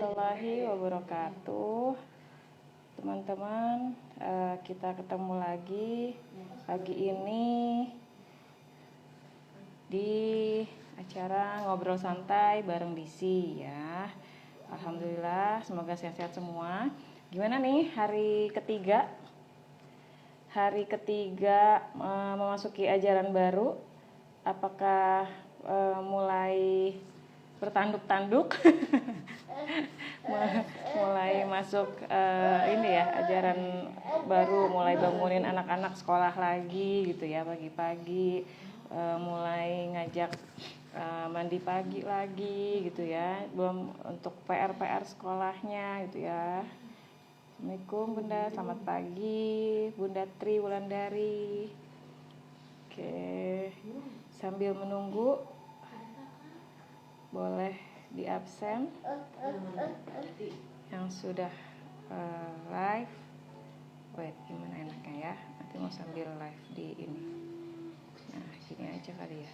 Warahmatullahi wabarakatuh. Teman-teman, kita ketemu lagi pagi ini di acara ngobrol santai bareng Disi ya. Alhamdulillah, semoga sehat-sehat semua. Gimana nih hari ketiga? Hari ketiga memasuki ajaran baru. Apakah mulai bertanduk-tanduk? Mulai masuk ini ya, ajaran baru, mulai bangunin anak-anak sekolah lagi gitu ya, pagi-pagi mulai ngajak mandi pagi lagi gitu ya, belum untuk PR sekolahnya gitu ya. Assalamualaikum Bunda, selamat pagi Bunda Tri Wulandari. Oke, sambil menunggu boleh di absen yang sudah live. Wait, gimana enaknya ya, nanti mau sambil live di ini. Nah, sini aja kali ya.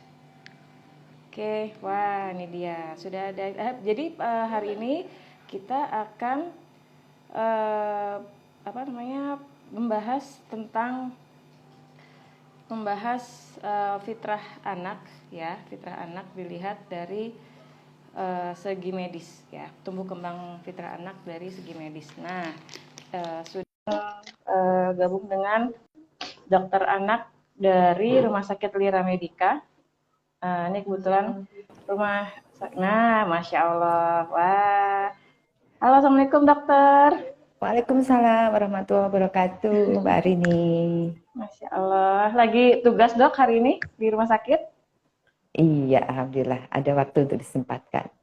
Oke, wah ini dia sudah ada. Jadi hari ini kita akan membahas fitrah anak ya. Fitrah anak dilihat dari segi medis ya, tumbuh kembang fitrah anak dari segi medis. Nah, sudah gabung dengan dokter anak dari Rumah Sakit Lira Medica. Ini kebetulan Masya Allah. Wah, halo, assalamualaikum dokter. Waalaikumsalam warahmatullahi wabarakatuh, Mbak Arini. Masya Allah, lagi tugas dok hari ini di rumah sakit? Iya, alhamdulillah ada waktu untuk disempatkan.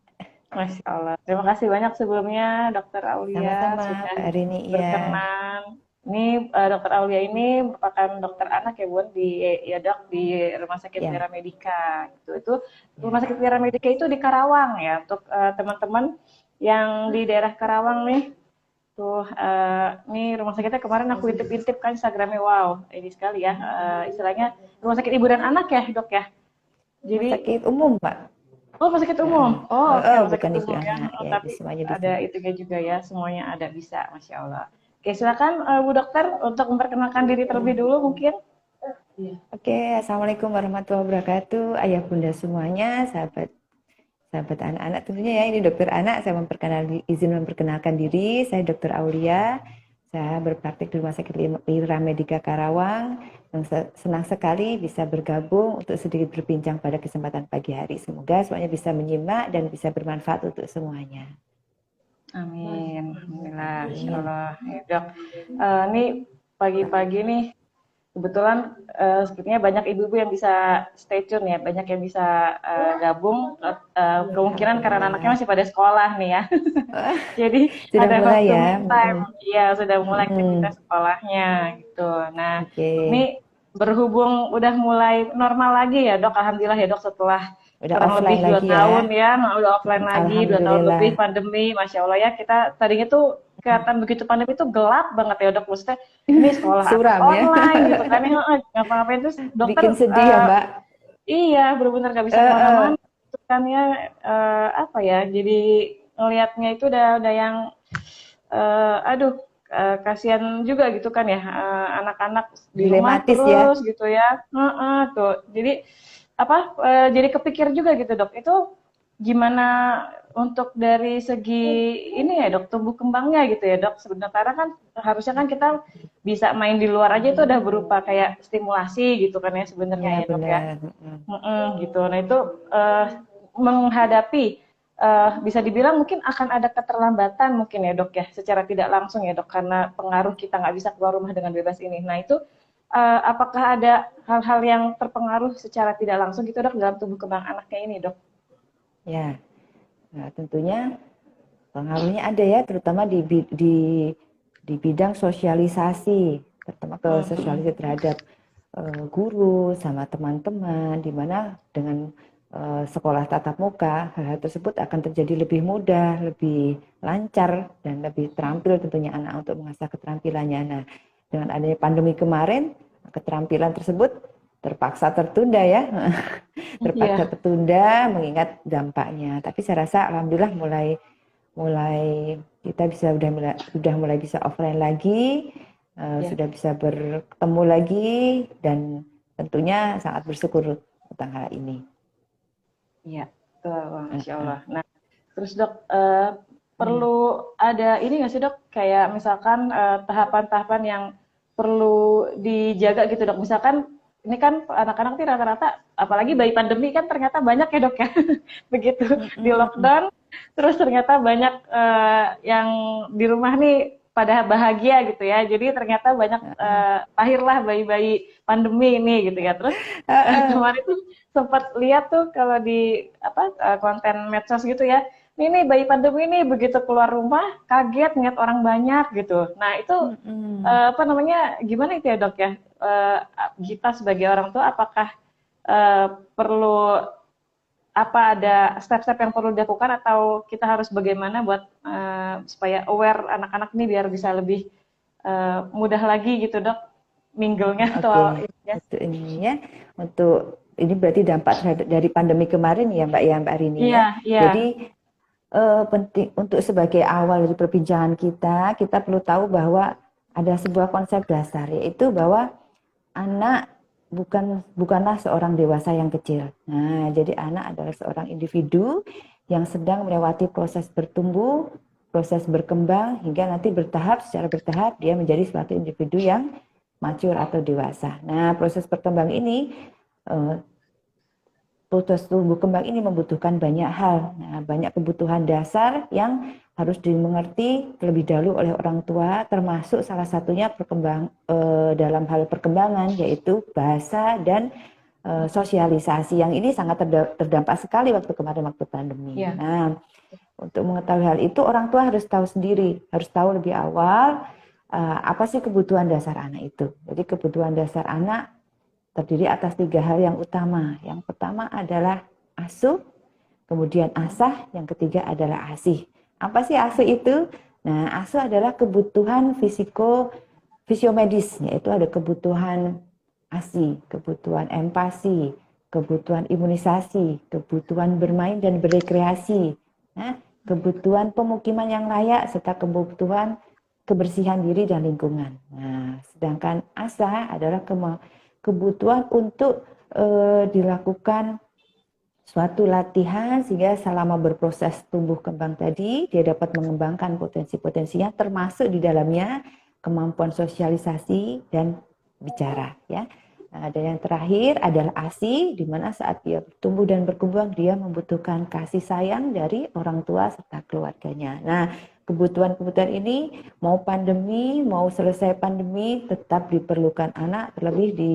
Masya Allah, terima kasih banyak sebelumnya dokter Aulia Sama-sama, sudah Mbak Arini. Iya, berkenan. Ini dokter Aulia ini merupakan dokter anak ya Bun, di Rumah Sakit ya, Mira Medica gitu. Itu Rumah ya. Sakit Mira Medica itu di Karawang ya, untuk teman-teman yang di daerah Karawang nih. Tuh, nih rumah sakitnya kemarin aku intip-intip kan Instagramnya, wow, ini sekali ya, istilahnya rumah sakit ibu dan anak ya dok ya. Rumah Jadi, sakit umum, Mbak. oh rumah sakit umum, Heeh. oh oke, Oh, rumah sakit bukan ibu umum ya. anak, Oh, ya tapi semuanya bisa. ada itunya juga ya, semuanya ada, bisa, Masya Allah. Oke, silakan Bu Dokter untuk memperkenalkan diri terlebih dulu mungkin. Oke, Assalamualaikum warahmatullahi wabarakatuh, ayah bunda semuanya, sahabat sahabat anak-anak tentunya ya, ini dokter anak. Saya izin memperkenalkan diri, saya dokter Aulia. Saya berpraktik di Rumah Sakit Lira Medica Karawang. Senang sekali bisa bergabung untuk sedikit berbincang pada kesempatan pagi hari. Semoga semuanya bisa menyimak dan bisa bermanfaat untuk semuanya. Amin, alhamdulillah, Insya Amin. Allah. Ya, dok, ini pagi-pagi nih kebetulan sepertinya banyak ibu-ibu yang bisa stay tune ya, banyak yang bisa gabung, kemungkinan karena anaknya Alhamdulillah. masih pada sekolah nih ya. Wah, Jadi sudah ada mulai waktu ya. me time, iya sudah mulai Mm-mm. aktivitas sekolahnya gitu. Nah, Oke, ini berhubung udah mulai normal lagi ya dok, alhamdulillah ya dok, setelah udah kurang lebih offline 2 tahun lagi ya. ya, udah offline lagi 2 tahun lebih Alhamdulillah. pandemi, masya Allah ya, kita tadinya tuh kelihatan begitu pandemi tuh gelap banget ya dok, maksudnya ini sekolah apa Suram ya. online gitu kan ya, ngapa-ngapain terus dokter, Bikin sedih ya, Mbak. iya benar-benar nggak bisa kemana-mana gitu kan ya, apa ya, jadi ngelihatnya itu udah yang aduh, kasihan juga gitu kan ya, anak-anak di rumah Dilematis ya. terus gitu ya, heeh, tuh. Jadi apa, jadi kepikir juga gitu dok, itu gimana untuk dari segi ini ya dok, tumbuh kembangnya gitu ya dok, sebenarnya karena kan harusnya kan kita bisa main di luar aja itu udah berupa kayak stimulasi gitu kan ya sebenarnya Ya ya dok ya. benar. Gitu. Nah itu menghadapi bisa dibilang mungkin akan ada keterlambatan mungkin ya dok ya, secara tidak langsung ya dok, karena pengaruh kita nggak bisa keluar rumah dengan bebas ini. Nah itu apakah ada hal-hal yang terpengaruh secara tidak langsung gitu dok dalam tumbuh kembang anaknya ini dok? Ya, nah, tentunya pengaruhnya ada ya, terutama di bidang sosialisasi, terutama ke Hmm. sosialisasi terhadap guru sama teman-teman, di mana dengan sekolah tatap muka, hal-hal tersebut akan terjadi lebih mudah, lebih lancar, dan lebih terampil tentunya anak untuk mengasah keterampilannya. Nah, dengan adanya pandemi kemarin, keterampilan tersebut terpaksa tertunda ya. Terpaksa Iya. tertunda mengingat dampaknya. Tapi saya rasa alhamdulillah mulai mulai kita sudah mulai bisa offline lagi, sudah bisa bertemu lagi, dan tentunya sangat bersyukur tentang hal ini. Iya, wah, Masya Allah. Nah, terus dok, perlu ada ini nggak sih dok, kayak misalkan tahapan-tahapan yang perlu dijaga gitu dok. Misalkan ini kan anak-anak nih rata-rata, apalagi bayi pandemi kan ternyata banyak ya dok ya, begitu di lockdown, terus ternyata banyak yang di rumah nih pada bahagia gitu ya. Jadi ternyata banyak lahirlah bayi-bayi pandemi ini gitu ya. Terus kemarin tuh sempat lihat tuh kalau di konten medsos gitu ya. Ini bayi pandemi ini begitu keluar rumah kaget ngeliat orang banyak gitu. Nah itu apa namanya gimana itu ya dok ya? Kita sebagai orang tua apakah perlu apa ada step-step yang perlu dilakukan atau kita harus bagaimana buat supaya aware anak-anak ini biar bisa lebih mudah lagi gitu dok mingle-nya atau Oke, untuk ini ya, untuk ini berarti dampak dari pandemi kemarin ya Mbak Rini iya ya. iya Jadi penting untuk sebagai awal dari perbincangan kita perlu tahu bahwa ada sebuah konsep dasar, yaitu bahwa anak bukanlah seorang dewasa yang kecil. Nah, jadi anak adalah seorang individu yang sedang melewati proses bertumbuh, proses berkembang hingga nanti secara bertahap dia menjadi suatu individu yang mature atau dewasa. Nah, proses tumbuh kembang ini membutuhkan banyak hal. Nah, banyak kebutuhan dasar yang harus dimengerti terlebih dahulu oleh orang tua, termasuk salah satunya dalam hal perkembangan, yaitu bahasa dan sosialisasi. Yang ini sangat terdampak sekali waktu pandemi. iya Nah, untuk mengetahui hal itu, orang tua harus tahu sendiri, harus tahu lebih awal apa sih kebutuhan dasar anak itu. Jadi kebutuhan dasar anak terdiri atas 3 hal yang utama. Yang pertama adalah asuh, kemudian asah, yang ketiga adalah asih. Apa sih asuh itu? Nah, asuh adalah kebutuhan fisiomedis, yaitu ada kebutuhan ASI, kebutuhan empati, kebutuhan imunisasi, kebutuhan bermain dan berekreasi, nah, kebutuhan pemukiman yang layak, serta kebutuhan kebersihan diri dan lingkungan. Nah, sedangkan asa adalah kebutuhan untuk dilakukan suatu latihan sehingga selama berproses tumbuh kembang tadi dia dapat mengembangkan potensi-potensinya, termasuk di dalamnya kemampuan sosialisasi dan bicara ya. Nah, dan yang terakhir adalah ASI, di mana saat dia tumbuh dan berkembang dia membutuhkan kasih sayang dari orang tua serta keluarganya. Nah, kebutuhan-kebutuhan ini mau pandemi, mau selesai pandemi tetap diperlukan anak, terlebih di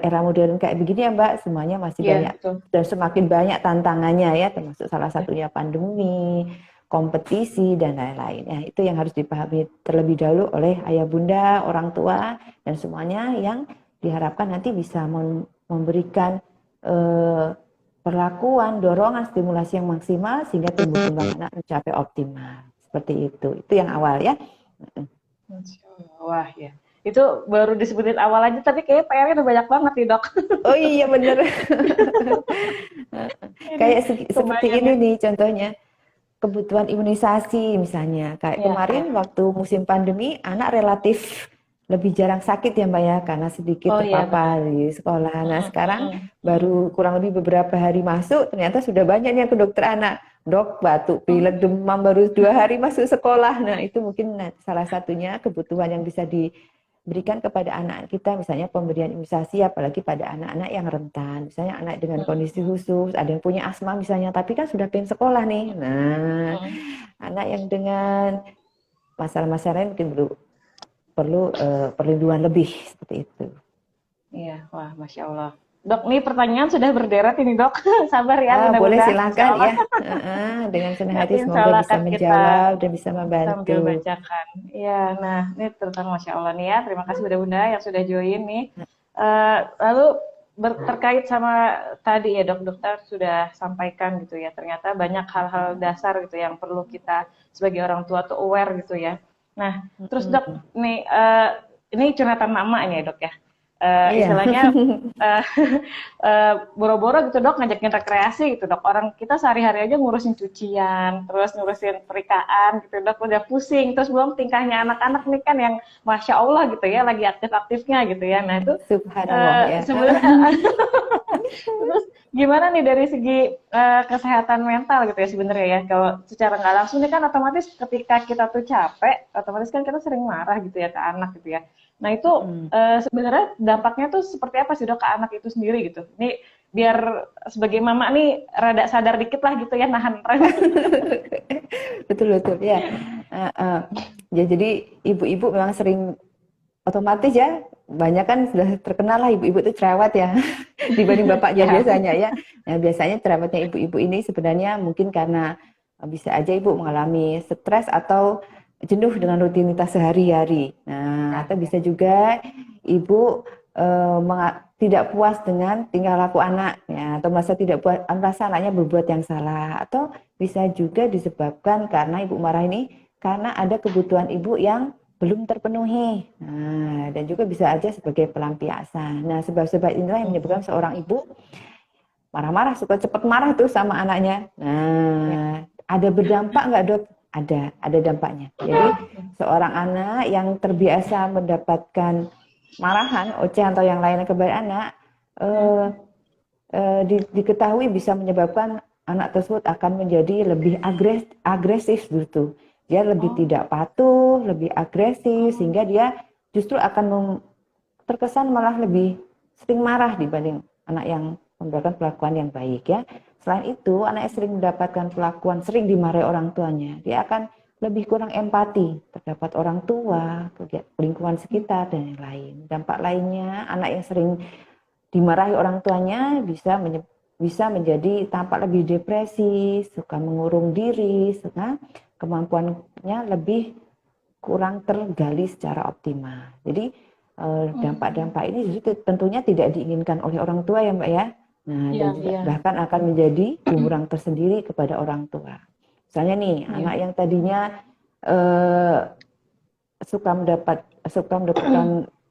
era modern kayak begini ya Mbak, semuanya masih iya banyak betul dan semakin banyak tantangannya ya, termasuk salah satunya pandemi, kompetisi dan lain-lain. Ya, itu yang harus dipahami terlebih dahulu oleh ayah bunda, orang tua dan semuanya, yang diharapkan nanti bisa memberikan perlakuan, dorongan, stimulasi yang maksimal sehingga tumbuh kembang anak mencapai optimal. Seperti itu. Itu yang awal ya. Masya Allah. Wah ya itu baru disebutin awal aja tapi kayak PR-nya udah banyak banget nih dok Oh iya bener. ini Kayak seperti kebayang ini ya nih contohnya. Kebutuhan imunisasi misalnya. Kayak iya iya kemarin waktu musim pandemi, anak relatif lebih jarang sakit ya Mbak ya, karena sedikit oh iya benar terpapar di sekolah. Nah sekarang Mm-mm. baru kurang lebih beberapa hari masuk, ternyata sudah banyak nih yang ke dokter anak. Dok, batuk, pilek, demam, baru 2 hari masuk sekolah. Nah itu mungkin salah satunya kebutuhan yang bisa diberikan kepada anak kita, misalnya pemberian imunisasi, apalagi pada anak-anak yang rentan, misalnya anak dengan kondisi khusus, ada yang punya asma misalnya, tapi kan sudah pengen sekolah nih. Nah, Mm-mm. anak yang dengan masalah-masalah lain mungkin perlu perlindungan lebih seperti itu. Iya wah Masya Allah dok nih pertanyaan sudah berderet ini dok sabar ya Boleh mudah-mudahan Insya silakan Allah ya. Dengan senang nanti hati Insya semoga Allah bisa akan kita menjawab dan bisa sambil membantu. bacakan. Iya, nah ini tentang Masya Allah nih ya. Terima kasih Bunda-Bunda yang sudah join nih. Lalu terkait sama tadi ya dok, dokter sudah sampaikan gitu ya. Ternyata banyak hal-hal dasar gitu yang perlu kita sebagai orang tua tuh aware gitu ya. Nah, terus dok, nih ini curhatan mama ya dok ya. Iya. Istilahnya eh, boro-boro gitu dok ngajakin rekreasi gitu dok. Orang kita sehari-hari aja ngurusin cucian, terus ngurusin perikaan gitu dok, udah pusing. Terus belum tingkahnya anak-anak nih kan yang masya Allah gitu ya, lagi aktif-aktifnya gitu ya. Nah itu Subhanallah ya. sebenarnya terus gimana nih dari segi kesehatan mental gitu ya sebenarnya ya. Kalau secara nggak langsung ini kan otomatis ketika kita tuh capek, otomatis kan kita sering marah gitu ya ke anak gitu ya. Nah itu Mm. sebenarnya dampaknya tuh seperti apa sih dok ke anak itu sendiri gitu. Ini biar sebagai mama nih rada sadar dikit lah gitu ya nahan rem. Betul betul ya. Eh, eh. Ya, jadi ibu-ibu memang sering otomatis ya, banyak kan sudah terkenal lah ibu-ibu itu cerewet ya dibanding bapaknya Ya. biasanya ya. Nah, biasanya cerewetnya ibu-ibu ini sebenarnya mungkin karena bisa aja ibu mengalami stres atau jenuh dengan rutinitas sehari-hari. Nah, atau bisa juga ibu tidak puas dengan tingkah laku anak ya, atau merasa anaknya berbuat yang salah, atau bisa juga disebabkan karena ibu marah ini karena ada kebutuhan ibu yang belum terpenuhi. Nah, dan juga bisa aja sebagai pelampiasan. Nah, sebab-sebab inilah yang menyebabkan seorang ibu marah-marah, suka cepat marah tuh sama anaknya. Ya. Nah, ada berdampak nggak dok? Ada dampaknya. Jadi, seorang anak yang terbiasa mendapatkan marahan, ocehan atau yang lainnya kepada anak, diketahui bisa menyebabkan anak tersebut akan menjadi lebih agresif gitu. Dia lebih Oh. tidak patuh, lebih agresif, sehingga dia justru akan terkesan malah lebih sering marah dibanding anak yang mendapatkan perlakuan yang baik ya. Selain itu, anak yang sering mendapatkan perlakuan, sering dimarahi orang tuanya, dia akan lebih kurang empati terhadap orang tua, lingkungan sekitar, dan yang lain. Dampak lainnya, anak yang sering dimarahi orang tuanya bisa menjadi tampak lebih depresi, suka mengurung diri, karena kemampuannya lebih kurang tergali secara optimal. Jadi dampak-dampak ini tentunya tidak diinginkan oleh orang tua ya Mbak ya. Nah, Iya, dan juga iya. bahkan akan menjadi bumerang tersendiri kepada orang tua. Misalnya nih, Iya. anak yang tadinya eh, suka mendapatkan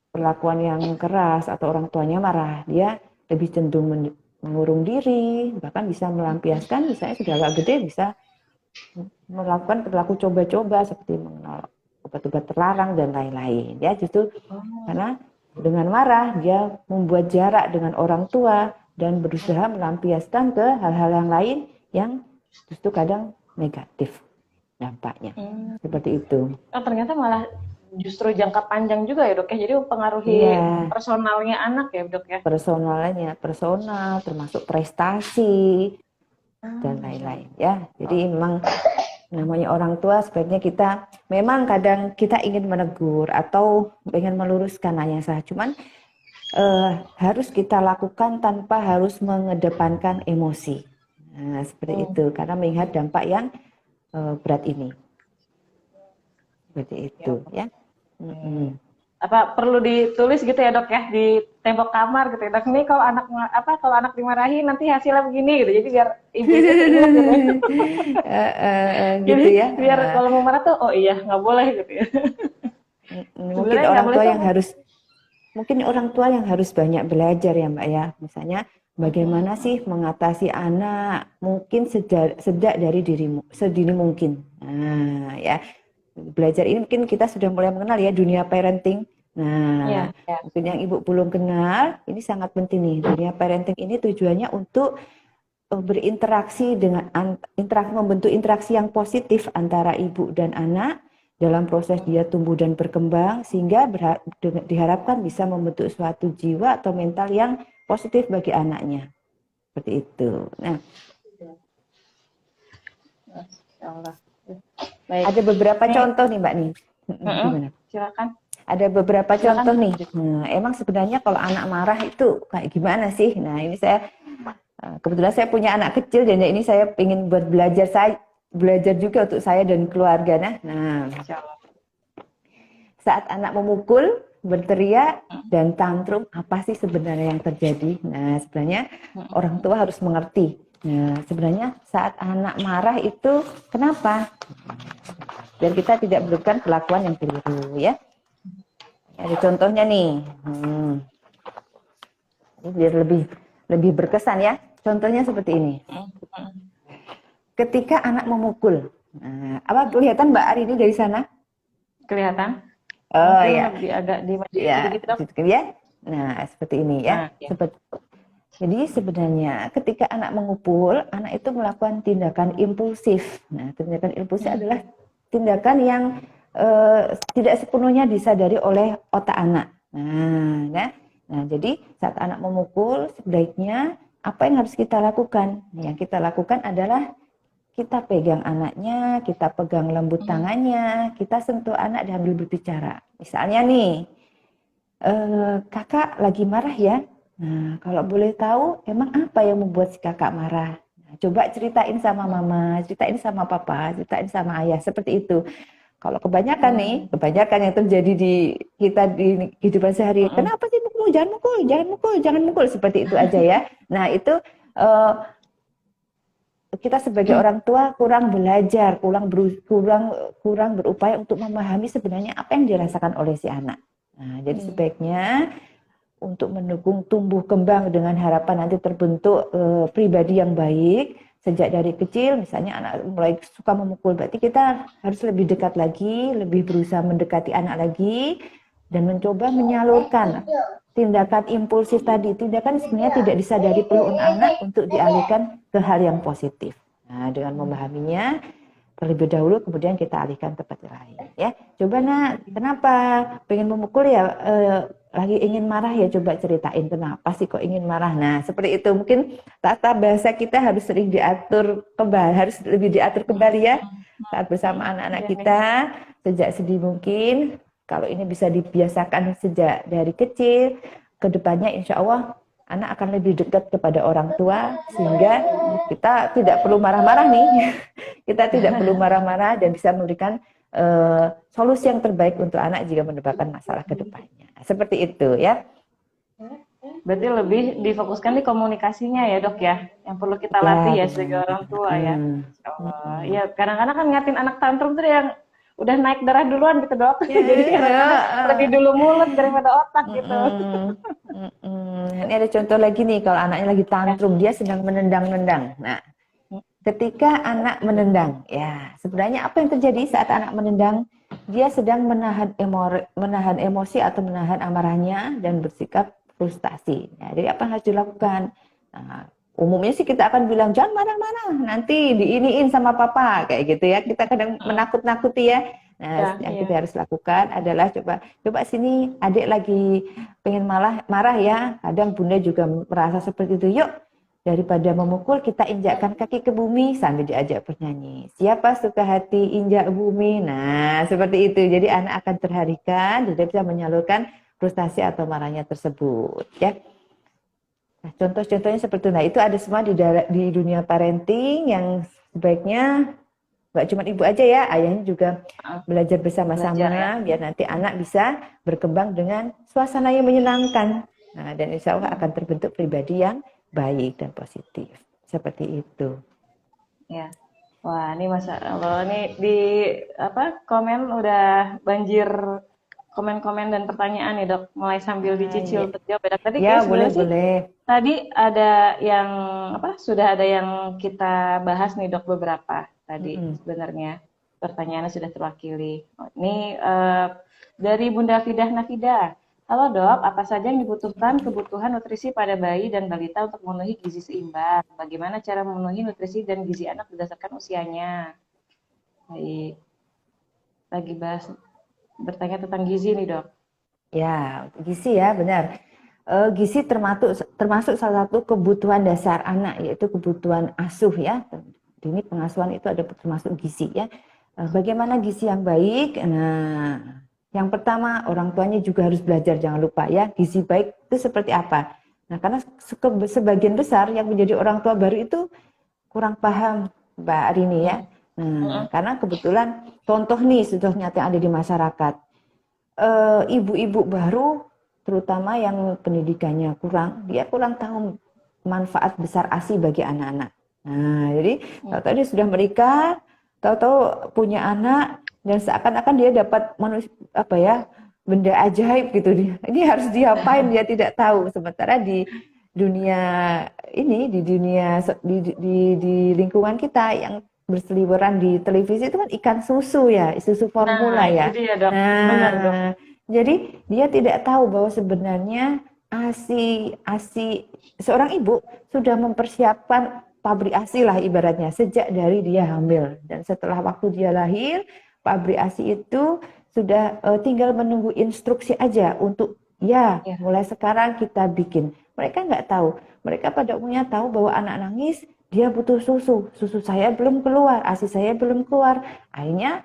perlakuan yang keras atau orang tuanya marah, dia lebih cenderung mengurung diri, bahkan bisa melampiaskan, misalnya sudah agak gede bisa melakukan perilaku coba-coba seperti mengenal obat-obat terlarang dan lain-lain. Ya, justru karena dengan marah dia membuat jarak dengan orang tua dan berusaha melampiaskan ke hal-hal yang lain yang justru kadang negatif dampaknya. Hmm. Seperti itu. Oh, ternyata malah justru jangka panjang juga ya dok ya. Jadi mempengaruhi Iya, personalnya anak ya dok ya. personal termasuk prestasi dan Iya. lain-lain ya. Jadi memang namanya orang tua sebaiknya kita memang kadang kita ingin menegur atau ingin meluruskan hanya saja, cuman harus kita lakukan tanpa harus mengedepankan emosi. Nah, seperti itu karena melihat dampak yang berat ini. Seperti Ya. itu ya. Apa perlu ditulis gitu ya dok ya di tembok kamar gitu ya dok, ini kalau kalau anak dimarahi nanti hasilnya begini gitu, jadi biar ibu itu ingat gitu ya. Jadi Gitu ya. biar kalau mau marah tuh oh iya nggak boleh gitu ya. Mungkin Sebenarnya nggak orang boleh tua tuh. yang harus Mungkin orang tua yang harus banyak belajar ya Mbak ya. Misalnya bagaimana sih mengatasi anak mungkin sejak dari sedini mungkin. Nah ya, belajar ini mungkin kita sudah mulai mengenal ya dunia parenting. Nah, Iya, ya. mungkin yang ibu belum kenal, ini sangat penting nih. Dunia parenting ini tujuannya untuk berinteraksi membentuk interaksi yang positif antara ibu dan anak dalam proses dia tumbuh dan berkembang, sehingga diharapkan bisa membentuk suatu jiwa atau mental yang positif bagi anaknya. Seperti itu. Nah, Allah. Baik. ada beberapa Nih, contoh nih Mbak nih. Gimana? silakan. Ada beberapa Silakan. contoh nih. Nah, emang sebenarnya kalau anak marah itu kayak gimana sih? Nah, ini kebetulan saya punya anak kecil dan ini saya ingin buat belajar juga untuk saya dan keluarga. Nah, saat anak memukul, berteriak, dan tantrum, apa sih sebenarnya yang terjadi? Nah, sebenarnya orang tua harus mengerti. Nah, sebenarnya saat anak marah itu kenapa? Biar kita tidak melakukan perlakuan yang keliru ya. Ada contohnya nih. biar lebih berkesan ya. Contohnya seperti ini. Ketika anak memukul, nah, apa kelihatan Mbak Ari ini dari sana? Kelihatan? Oh Mungkin ya, lebih agak dimajuin ya, sedikit dok. gitu ya. Nah, seperti ini ya. Nah, ya. Jadi sebenarnya ketika anak mengupul, anak itu melakukan tindakan impulsif. Nah, tindakan impulsif adalah tindakan yang tidak sepenuhnya disadari oleh otak anak. Nah, jadi saat anak memukul, sebaiknya apa yang harus kita lakukan? Yang kita lakukan adalah kita pegang anaknya, kita pegang lembut tangannya, kita sentuh anak dan sambil berbicara. Misalnya nih, kakak lagi marah ya. Nah, kalau boleh tahu, emang apa yang membuat si kakak marah? Nah, coba ceritain sama mama, ceritain sama papa, ceritain sama ayah, seperti itu. Kalau kebanyakan yang terjadi di kita di kehidupan sehari, kenapa sih mukul? Jangan mukul, jangan mukul, jangan mukul, seperti itu aja ya. Nah, itu eh, kita sebagai orang tua kurang belajar, kurang berupaya untuk memahami sebenarnya apa yang dirasakan oleh si anak. Nah, jadi sebaiknya untuk mendukung tumbuh kembang dengan harapan nanti terbentuk pribadi yang baik sejak dari kecil, misalnya anak mulai suka memukul, berarti kita harus lebih dekat lagi, lebih berusaha mendekati anak lagi dan mencoba menyalurkan tindakan impulsif tadi, tindakan sebenarnya tidak disadari perlu anak untuk dialihkan ke hal yang positif. Nah, dengan memahaminya terlebih dahulu, kemudian kita alihkan tempat lain. Ya, coba nak, kenapa pengen memukul ya? Lagi ingin marah ya? Coba ceritain kenapa sih kok ingin marah. Nah, seperti itu. Mungkin tata bahasa kita harus sering diatur kembali, harus lebih diatur kembali ya saat bersama anak-anak kita sejak sedini mungkin. Kalau ini bisa dibiasakan sejak dari kecil, kedepannya insya Allah anak akan lebih dekat kepada orang tua sehingga kita tidak perlu marah-marah nih. Kita tidak perlu marah-marah dan bisa memberikan solusi yang terbaik untuk anak jika mendapatkan masalah kedepannya. Seperti itu ya. Berarti lebih difokuskan di komunikasinya ya dok ya, yang perlu kita latih ya sebagai orang tua ya. Ya kadang-kadang kan ngatin anak tantrum tuh yang udah naik darah duluan gitu dok. Jadi kadang-kadang lebih dulu mulut daripada otak gitu. Ini ada contoh lagi nih, kalau anaknya lagi tantrum, dia sedang menendang-nendang. Nah, ketika anak menendang, ya sebenarnya apa yang terjadi saat anak menendang? Dia sedang menahan emosi atau menahan amarahnya dan bersikap frustasi. Ya, jadi apa yang harus dilakukan? Nah, umumnya sih kita akan bilang jangan marah-marah, nanti diiniin sama papa kayak gitu ya. Kita kadang menakut-nakuti ya. Nah, yang kita harus lakukan adalah coba sini, adik lagi pengen marah ya. Kadang bunda juga merasa seperti itu. Yuk, daripada memukul, kita injakkan kaki ke bumi sambil diajak bernyanyi. Siapa suka hati injak bumi? Nah, seperti itu. Jadi anak akan terharikan, dia bisa menyalurkan frustasi atau marahnya tersebut. Ya. Nah, contoh-contohnya seperti itu. Nah, itu ada semua di dunia parenting yang sebaiknya nggak cuma ibu aja ya, ayahnya juga belajar bersama-sama biar nanti anak bisa berkembang dengan suasana yang menyenangkan. Nah, dan insya Allah akan terbentuk pribadi yang baik dan positif. Seperti itu. Ya. Wah, ini Masa Allah ini di komen udah banjir komen-komen dan pertanyaan nih dok, mulai sambil dicicil untuk jawab. Tadi ya boleh. Tadi ada yang sudah ada yang kita bahas nih dok, beberapa tadi sebenarnya pertanyaannya sudah terwakili. Ini dari Bunda Fidah Nafida. Halo dok, apa saja yang dibutuhkan kebutuhan nutrisi pada bayi dan balita untuk memenuhi gizi seimbang? Bagaimana cara memenuhi nutrisi dan gizi anak berdasarkan usianya? Baik, lagi bertanya tentang gizi nih dok. Ya, gizi ya benar. Gizi termasuk salah satu kebutuhan dasar anak, yaitu kebutuhan asuh ya. Ini pengasuhan itu ada termasuk gizi ya. Bagaimana gizi yang baik? Nah, yang pertama orang tuanya juga harus belajar, jangan lupa ya, gizi baik itu seperti apa. Nah, karena sebagian besar yang menjadi orang tua baru itu kurang paham Mbak Arini ya. Nah, karena kebetulan contoh nyata yang ada di masyarakat. Ibu-ibu baru terutama yang pendidikannya kurang, dia kurang tahu manfaat besar ASI bagi anak-anak. Nah, jadi tahu-tahu dia sudah menikah, tahu-tahu punya anak dan seakan-akan dia dapat benda ajaib gitu. Ini harus diapain dia tidak tahu. Sementara di dunia ini, di lingkungan kita yang berseliweran di televisi itu kan ikan susu ya, susu formula Nah, itu ya. dia, Dok. Benar, Dok. Nah, jadi dia tidak tahu bahwa sebenarnya ASI seorang ibu sudah mempersiapkan pabrik ASI lah ibaratnya sejak dari dia hamil, dan setelah waktu dia lahir pabrik ASI itu sudah tinggal menunggu instruksi aja untuk ya Ya. mulai sekarang kita bikin. Mereka nggak tahu, mereka pada umumnya tahu bahwa anak nangis dia butuh susu, susu saya belum keluar, ASI saya belum keluar, akhirnya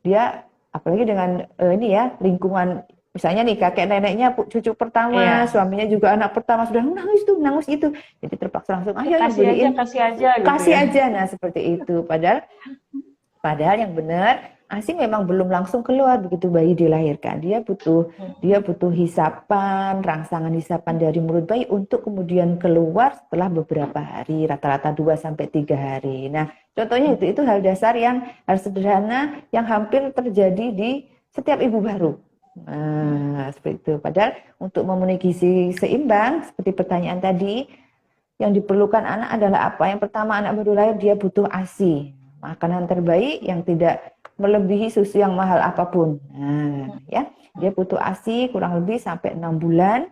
dia apalagi dengan ini ya lingkungan, misalnya nih kakek neneknya cucu pertama, Iya. suaminya juga anak pertama sudah nangis tuh nangis itu, jadi terpaksa langsung ayo beliin, Kasih aja gitu kasih ya. aja, nah seperti itu. Padahal yang benar ASI memang belum langsung keluar begitu bayi dilahirkan. Dia butuh hisapan, rangsangan hisapan dari mulut bayi untuk kemudian keluar setelah beberapa hari, rata-rata 2 sampai 3 hari. Nah, contohnya itu hal dasar yang harus sederhana yang hampir terjadi di setiap ibu baru. Nah, seperti itu. Padahal untuk memenuhi gizi seimbang seperti pertanyaan tadi, yang diperlukan anak adalah apa? Yang pertama, anak baru lahir dia butuh ASI, makanan terbaik yang tidak melebihi susu yang mahal apapun. Nah, ya, dia butuh ASI kurang lebih sampai 6 bulan.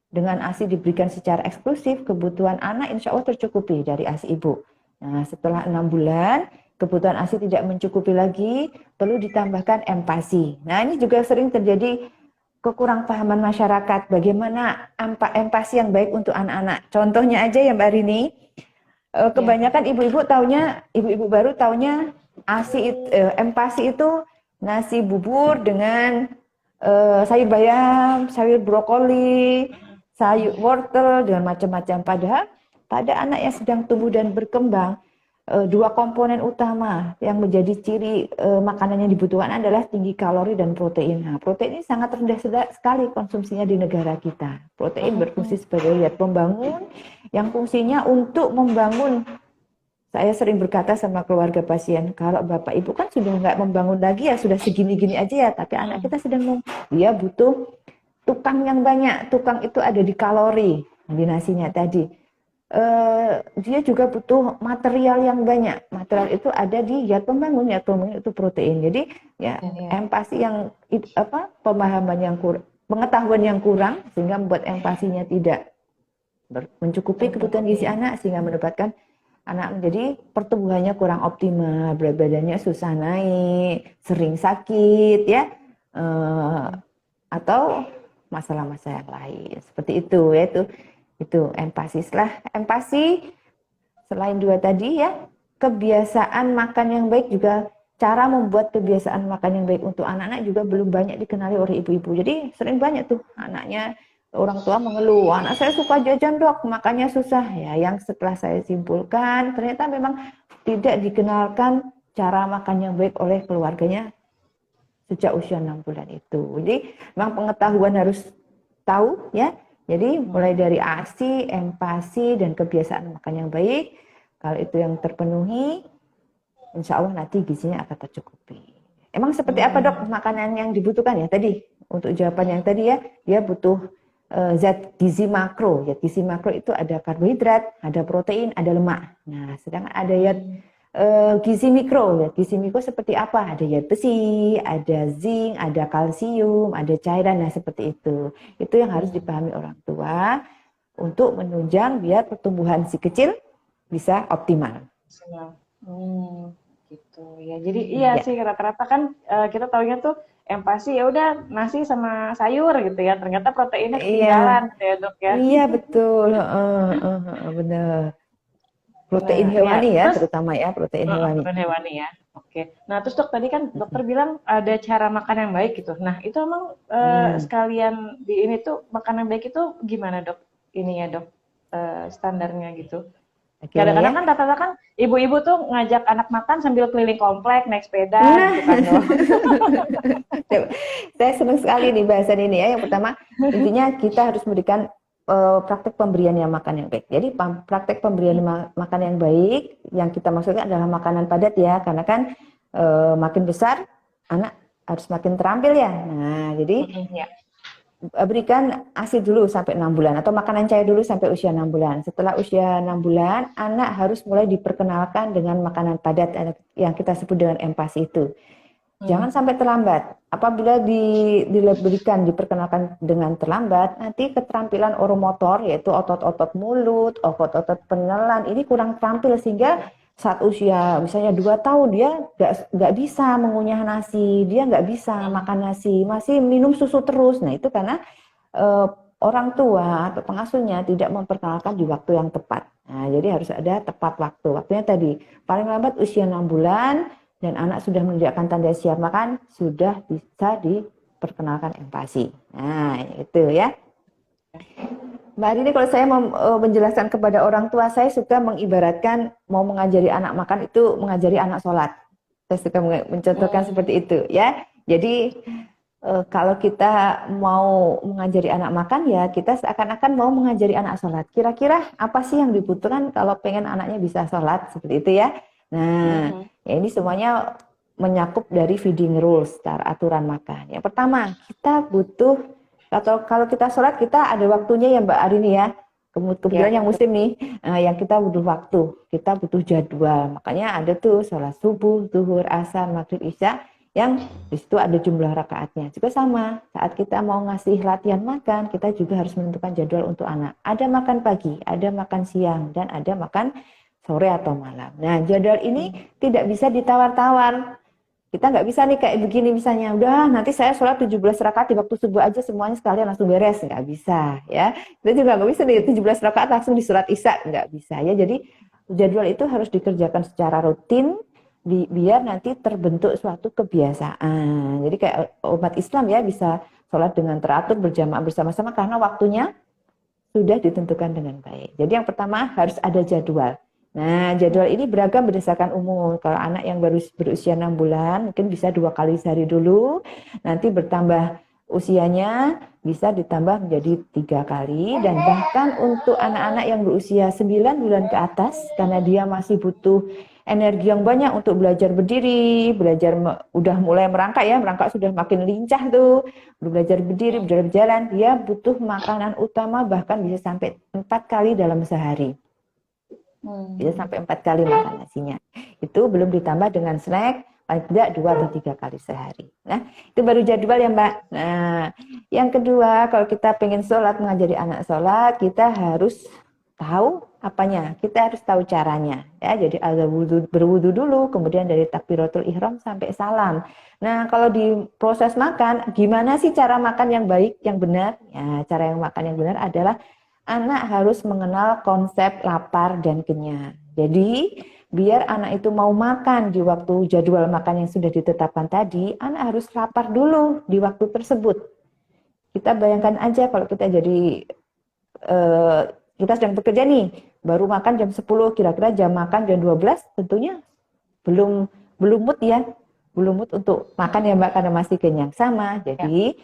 Dengan ASI diberikan secara eksklusif, kebutuhan anak insya Allah tercukupi dari ASI ibu. Nah, setelah 6 bulan, kebutuhan ASI tidak mencukupi lagi, perlu ditambahkan empasi. Nah, ini juga sering terjadi kekurangpahaman masyarakat. Bagaimana empasi yang baik untuk anak-anak. Contohnya aja ya Mbak Rini, Ya. kebanyakan ibu-ibu baru taunya empasi itu nasi bubur dengan sayur bayam, sayur brokoli, sayur wortel dengan macam-macam. Padahal pada anak yang sedang tumbuh dan berkembang, dua komponen utama yang menjadi ciri makanan yang dibutuhkan adalah tinggi kalori dan protein. Nah, protein ini sangat rendah sekali konsumsinya di negara kita. Protein berfungsi sebagai zat pembangun yang fungsinya untuk membangun. Saya sering berkata sama keluarga pasien, kalau bapak ibu kan sudah nggak membangun lagi ya, sudah segini-gini aja ya, tapi anak kita dia butuh tukang yang banyak. Tukang itu ada di kalori, di nasinya tadi. Dia juga butuh material yang banyak. Material itu ada di zat pembangun itu protein. Jadi ya empati yang pemahaman yang kurang, pengetahuan yang kurang sehingga membuat empatinya tidak mencukupi kebutuhan gizi anak, sehingga menyebabkan anak menjadi pertumbuhannya kurang optimal, berat badannya susah naik, sering sakit ya, atau masalah-masalah yang lain seperti itu ya. Itu empati. Setelah empati, selain dua tadi ya, kebiasaan makan yang baik juga, cara membuat kebiasaan makan yang baik untuk anak-anak juga belum banyak dikenali oleh ibu-ibu. Jadi sering banyak tuh anaknya, orang tua mengeluh, anak saya suka jajan dok, makannya susah. Ya, yang setelah saya simpulkan, ternyata memang tidak dikenalkan cara makan yang baik oleh keluarganya sejak usia 6 bulan itu. Jadi memang pengetahuan harus tahu ya. Jadi mulai dari ASI, empati, dan kebiasaan makan yang baik. Kalau itu yang terpenuhi, insya Allah nanti gizinya akan tercukupi. Emang seperti apa dok makanan yang dibutuhkan ya tadi? Untuk jawaban yang tadi ya, dia butuh zat gizi makro. Zat gizi makro itu ada karbohidrat, ada protein, ada lemak. Nah, sedangkan ada gizi mikro. Zat gizi mikro seperti apa? Ada zat besi, ada zinc, ada kalsium, ada cairan. Nah, seperti itu. Itu yang harus dipahami orang tua untuk menunjang biar pertumbuhan si kecil bisa optimal. Gitu ya. Jadi iya sih rata-rata kan kita taunya tuh empati ya udah nasi sama sayur gitu ya. Ternyata proteinnya ketinggalan gitu ya dok ya. Iya betul, benar. Protein hewani ya, terus terutama ya protein hewani. protein hewani ya. Oke. Nah terus dok tadi kan dokter bilang ada cara makan yang baik gitu. Nah itu emang sekalian di ini tuh makanan baik itu gimana dok? Ininya dok standarnya gitu. Kadang-kadang kan rata-rata kan ibu-ibu tuh ngajak anak makan sambil keliling komplek, naik sepeda gitu kan dok. Saya senang sekali nih bahasan ini ya. Yang pertama, intinya kita harus memberikan praktek pemberian yang makan yang baik. Jadi praktek pemberian makan yang baik, yang kita maksudkan adalah makanan padat ya. Karena kan makin besar, anak harus makin terampil ya. Nah, jadi berikan ASI dulu sampai 6 bulan atau makanan cair dulu sampai usia 6 bulan. Setelah usia 6 bulan, anak harus mulai diperkenalkan dengan makanan padat yang kita sebut dengan MPAS itu. Jangan sampai terlambat. Apabila diperkenalkan dengan terlambat, nanti keterampilan oromotor, yaitu otot-otot mulut, otot-otot penelan, ini kurang terampil sehingga saat usia misalnya 2 tahun dia nggak bisa mengunyah nasi, dia nggak bisa makan nasi, masih minum susu terus. Nah itu karena orang tua atau pengasuhnya tidak memperkenalkan di waktu yang tepat. Nah jadi harus ada tepat waktu. Waktunya tadi paling lambat usia 6 bulan dan anak sudah menunjukkan tanda siap makan, sudah bisa diperkenalkan empasi. Nah itu ya. Mbak Arini, kalau saya mau menjelaskan kepada orang tua, saya suka mengibaratkan mau mengajari anak makan itu mengajari anak sholat. Saya suka mencontohkan seperti itu ya. Jadi kalau kita mau mengajari anak makan ya kita seakan-akan mau mengajari anak sholat. Kira-kira apa sih yang dibutuhkan kalau pengen anaknya bisa sholat seperti itu ya. Nah ya ini semuanya menyakup dari feeding rules, aturan makan. Yang pertama kita butuh kalau kita sholat kita ada waktunya ya Mbak Arini ya. Kebetulan yang muslim nih, yang kita butuh waktu, kita butuh jadwal. Makanya ada tuh sholat subuh, zuhur, asar, maghrib, isya, yang di situ ada jumlah rakaatnya. Juga sama, saat kita mau ngasih latihan makan, kita juga harus menentukan jadwal untuk anak. Ada makan pagi, ada makan siang, dan ada makan sore atau malam. Nah, jadwal ini tidak bisa ditawar-tawar. Kita nggak bisa nih kayak begini misalnya, udah nanti saya sholat 17 rakaat di waktu subuh aja semuanya sekalian langsung beres. Nggak bisa ya. Kita juga nggak bisa nih 17 rakaat langsung di sholat isya. Nggak bisa ya. Jadi jadwal itu harus dikerjakan secara rutin biar nanti terbentuk suatu kebiasaan. Jadi kayak umat Islam ya bisa sholat dengan teratur berjamaah bersama-sama karena waktunya sudah ditentukan dengan baik. Jadi yang pertama harus ada jadwal. Nah, jadwal ini beragam berdasarkan umur. Kalau anak yang baru berusia 6 bulan, mungkin bisa 2 kali sehari dulu. Nanti bertambah usianya, bisa ditambah menjadi 3 kali. Dan bahkan untuk anak-anak yang berusia 9 bulan ke atas, karena dia masih butuh energi yang banyak untuk belajar berdiri, udah mulai merangkak ya, merangkak sudah makin lincah tuh, belajar berdiri, belajar berjalan, dia butuh makanan utama bahkan bisa sampai 4 kali dalam sehari. Bisa sampai 4 kali makan nasinya. Itu belum ditambah dengan snack, paling tidak 2 atau 3 kali sehari. Nah, itu baru jadwal ya Mbak. Nah, yang kedua, kalau kita pengen sholat, mengajari anak sholat, kita harus tahu apanya, kita harus tahu caranya. Ya, jadi ada berwudu dulu, kemudian dari takbiratul ihram sampai salam. Nah, kalau di proses makan, gimana sih cara makan yang baik, yang benar? Ya, cara yang makan yang benar adalah anak harus mengenal konsep lapar dan kenyang. Jadi, biar anak itu mau makan di waktu jadwal makan yang sudah ditetapkan tadi, anak harus lapar dulu di waktu tersebut. Kita bayangkan aja kalau kita kita sedang bekerja nih, baru makan jam 10, kira-kira jam makan jam 12, tentunya belum mood ya, belum mood untuk makan ya Mbak, karena masih kenyang. Sama, jadi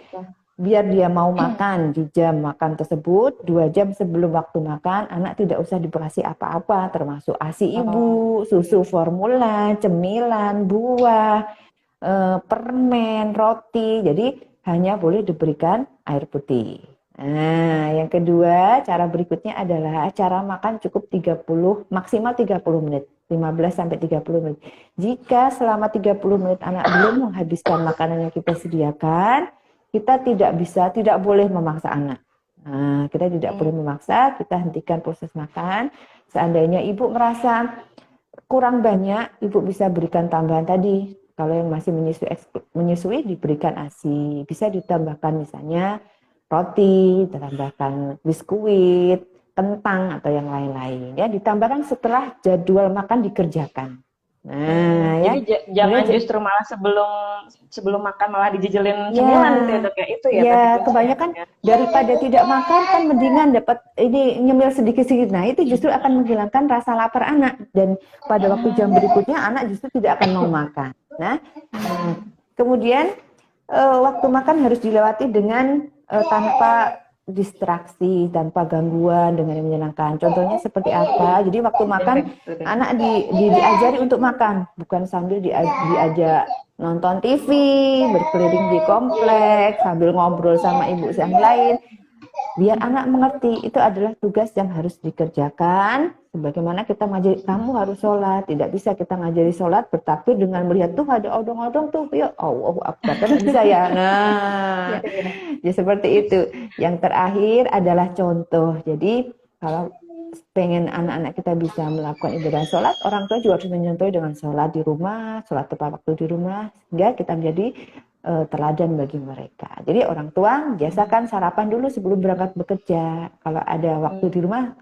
biar dia mau makan di jam makan tersebut, 2 jam sebelum waktu makan, anak tidak usah dikasih apa-apa, termasuk ASI ibu, susu formula, cemilan, buah, permen, roti. Jadi hanya boleh diberikan air putih. Nah, yang kedua, cara berikutnya adalah cara makan cukup 30, maksimal 30 menit. 15 sampai 30 menit. Jika selama 30 menit anak belum menghabiskan makanan yang kita sediakan, kita tidak boleh memaksa anak. Nah, kita tidak boleh memaksa, kita hentikan proses makan. Seandainya ibu merasa kurang banyak, ibu bisa berikan tambahan tadi. Kalau yang masih menyusui diberikan ASI. Bisa ditambahkan misalnya roti, ditambahkan biskuit, kentang atau yang lain-lain. Ya, ditambahkan setelah jadwal makan dikerjakan. Nah, jadi jangan justru malah sebelum makan malah dijejelin cemilan gitu ya, kayak itu ya. Ya, kebanyakan daripada tidak makan kan mendingan dapat ini nyemil sedikit-sedikit. Nah, itu justru akan menghilangkan rasa lapar anak dan pada waktu jam berikutnya anak justru tidak akan mau makan. Nah, kemudian waktu makan harus dilewati dengan tanpa distraksi, tanpa gangguan, dengan yang menyenangkan. Contohnya seperti apa? Jadi waktu makan anak diajari untuk makan, bukan sambil diajak nonton TV, berkeliling di kompleks, sambil ngobrol sama ibu yang lain. Biar anak mengerti, itu adalah tugas yang harus dikerjakan. Sebagaimana kita ngajari, kamu harus sholat. Tidak bisa kita ngajari sholat, tetapi dengan melihat tuh ada odong-odong tuh, yuk, Allahu Akbar, kan bisa ya. Nah, ya seperti itu. Yang terakhir adalah contoh. Jadi kalau pengen anak-anak kita bisa melakukan ibadah sholat, orang tua juga harus menyontohi dengan sholat di rumah, sholat tepat waktu di rumah, sehingga kita menjadi teladan bagi mereka. Jadi orang tua biasakan sarapan dulu sebelum berangkat bekerja. Kalau ada waktu di rumah,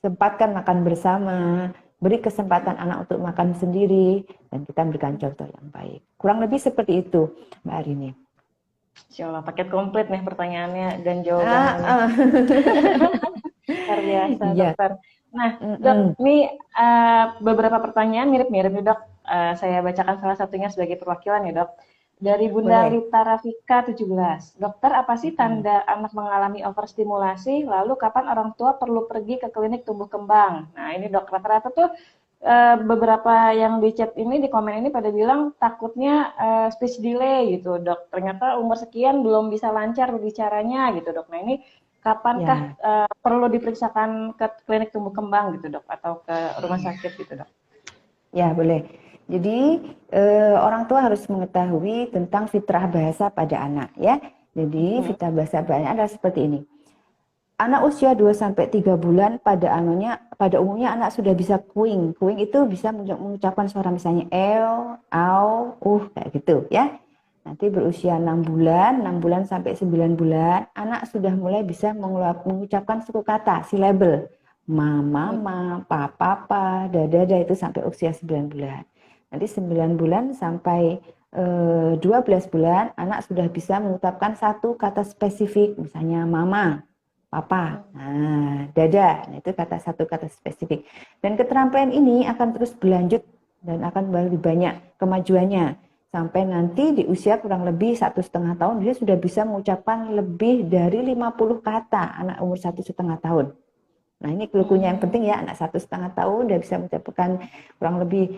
sempatkan makan bersama, beri kesempatan anak untuk makan sendiri, dan kita berikan contoh yang baik. Kurang lebih seperti itu, Mbak Arini. Insya Allah paket komplit nih pertanyaannya dan jawabannya. Luar biasa, Iya. dokter. Nah, dok, ini beberapa pertanyaan mirip-mirip nih, dok. Saya bacakan salah satunya sebagai perwakilan ya, dok. Dari Bunda Boleh. Lita Rafika 17. Dokter, apa sih tanda anak mengalami overstimulasi? Lalu kapan orang tua perlu pergi ke klinik tumbuh kembang? Nah, ini dok, rata-rata tuh beberapa yang di chat ini, di komen ini pada bilang takutnya speech delay gitu, dok. Ternyata umur sekian belum bisa lancar berbicaranya gitu, dok. Nah, ini kapankah perlu diperiksakan ke klinik tumbuh kembang gitu, dok, atau ke rumah sakit gitu, dok? Ya, boleh. Jadi orang tua harus mengetahui tentang fitrah bahasa pada anak ya. Jadi fitrah bahasa pada anak adalah seperti ini. Anak usia 2-3 bulan pada umumnya anak sudah bisa kuing. Kuing itu bisa mengucapkan suara misalnya el, au, kayak gitu ya. Nanti berusia 6 bulan, 6 bulan sampai 9 bulan, anak sudah mulai bisa mengucapkan suku kata, silabel. Mama, papa, dada itu sampai usia 9 bulan. Nanti 9 bulan sampai 12 bulan, anak sudah bisa mengucapkan satu kata spesifik, misalnya mama, papa, dada. Nah, itu satu kata spesifik. Dan keterampilan ini akan terus berlanjut dan akan lebih banyak kemajuannya. Sampai nanti di usia kurang lebih 1,5 tahun, dia sudah bisa mengucapkan lebih dari 50 kata, anak umur 1,5 tahun. Nah, ini klukunya yang penting ya, anak 1,5 tahun dia bisa mengucapkan kurang lebih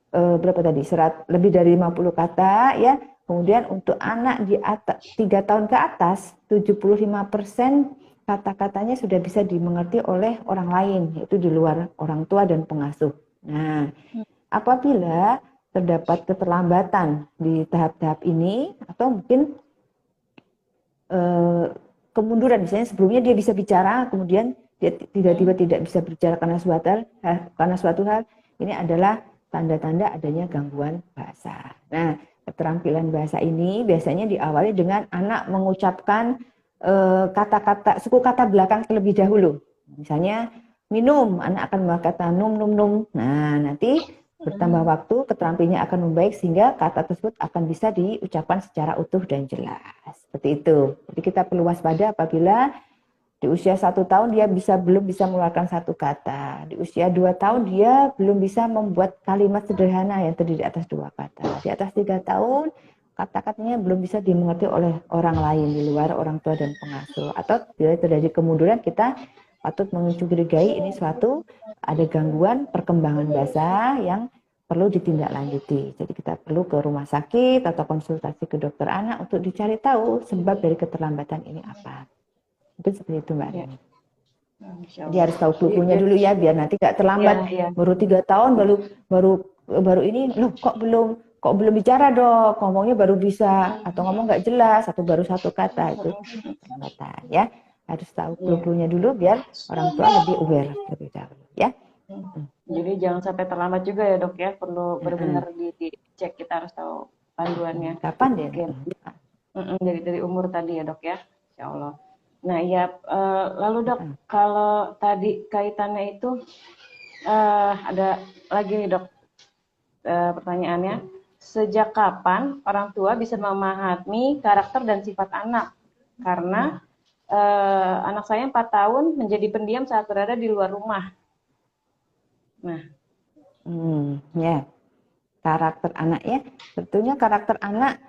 berapa tadi? Lebih dari 50 kata ya. Kemudian untuk anak di atas 3 tahun ke atas, 75% kata-katanya sudah bisa dimengerti oleh orang lain, yaitu di luar orang tua dan pengasuh. Nah, apabila terdapat keterlambatan di tahap-tahap ini, atau mungkin kemunduran, misalnya sebelumnya dia bisa bicara, kemudian dia tiba-tiba tidak bisa bicara karena suatu hal, ini adalah tanda-tanda adanya gangguan bahasa. Nah, keterampilan bahasa ini biasanya diawali dengan anak mengucapkan kata-kata, suku kata belakang terlebih dahulu. Misalnya minum, anak akan berkata num, num, num. Nah, nanti bertambah waktu, keterampilannya akan membaik sehingga kata tersebut akan bisa diucapkan secara utuh dan jelas. Seperti itu. Jadi kita perlu waspada apabila di usia 1 tahun dia belum bisa mengeluarkan satu kata. Di usia 2 tahun dia belum bisa membuat kalimat sederhana yang terdiri atas 2 kata. Di atas 3 tahun kata-katanya belum bisa dimengerti oleh orang lain di luar orang tua dan pengasuh. Atau bila terjadi kemunduran, kita patut mencurigai ini ada gangguan perkembangan bahasa yang perlu ditindaklanjuti. Jadi kita perlu ke rumah sakit atau konsultasi ke dokter anak untuk dicari tahu sebab dari keterlambatan ini apa. Itu seperti itu, Mbak Rini. Jadi harus tahu klukunya dulu ya, biar nanti nggak terlambat. Baru 3 tahun baru ini loh kok belum bicara, Dok, ngomongnya baru bisa, atau ngomong nggak jelas, atau baru satu kata, itu terlambatan ya. Harus tahu klukunya dulu biar orang tua lebih aware lebih dahulu ya. Jadi jangan sampai terlambat juga ya, Dok ya, perlu benar-benar dicek, kita harus tahu panduannya. Kapan dia? Dari umur tadi ya, Dok ya, insya Allah. Nah ya, lalu Dok, kalau tadi kaitannya itu ada lagi nih, Dok, pertanyaannya, sejak kapan orang tua bisa memahami karakter dan sifat anak? Karena anak saya 4 tahun menjadi pendiam saat berada di luar rumah. Nah, ya, karakter anak ya, tentunya karakter anak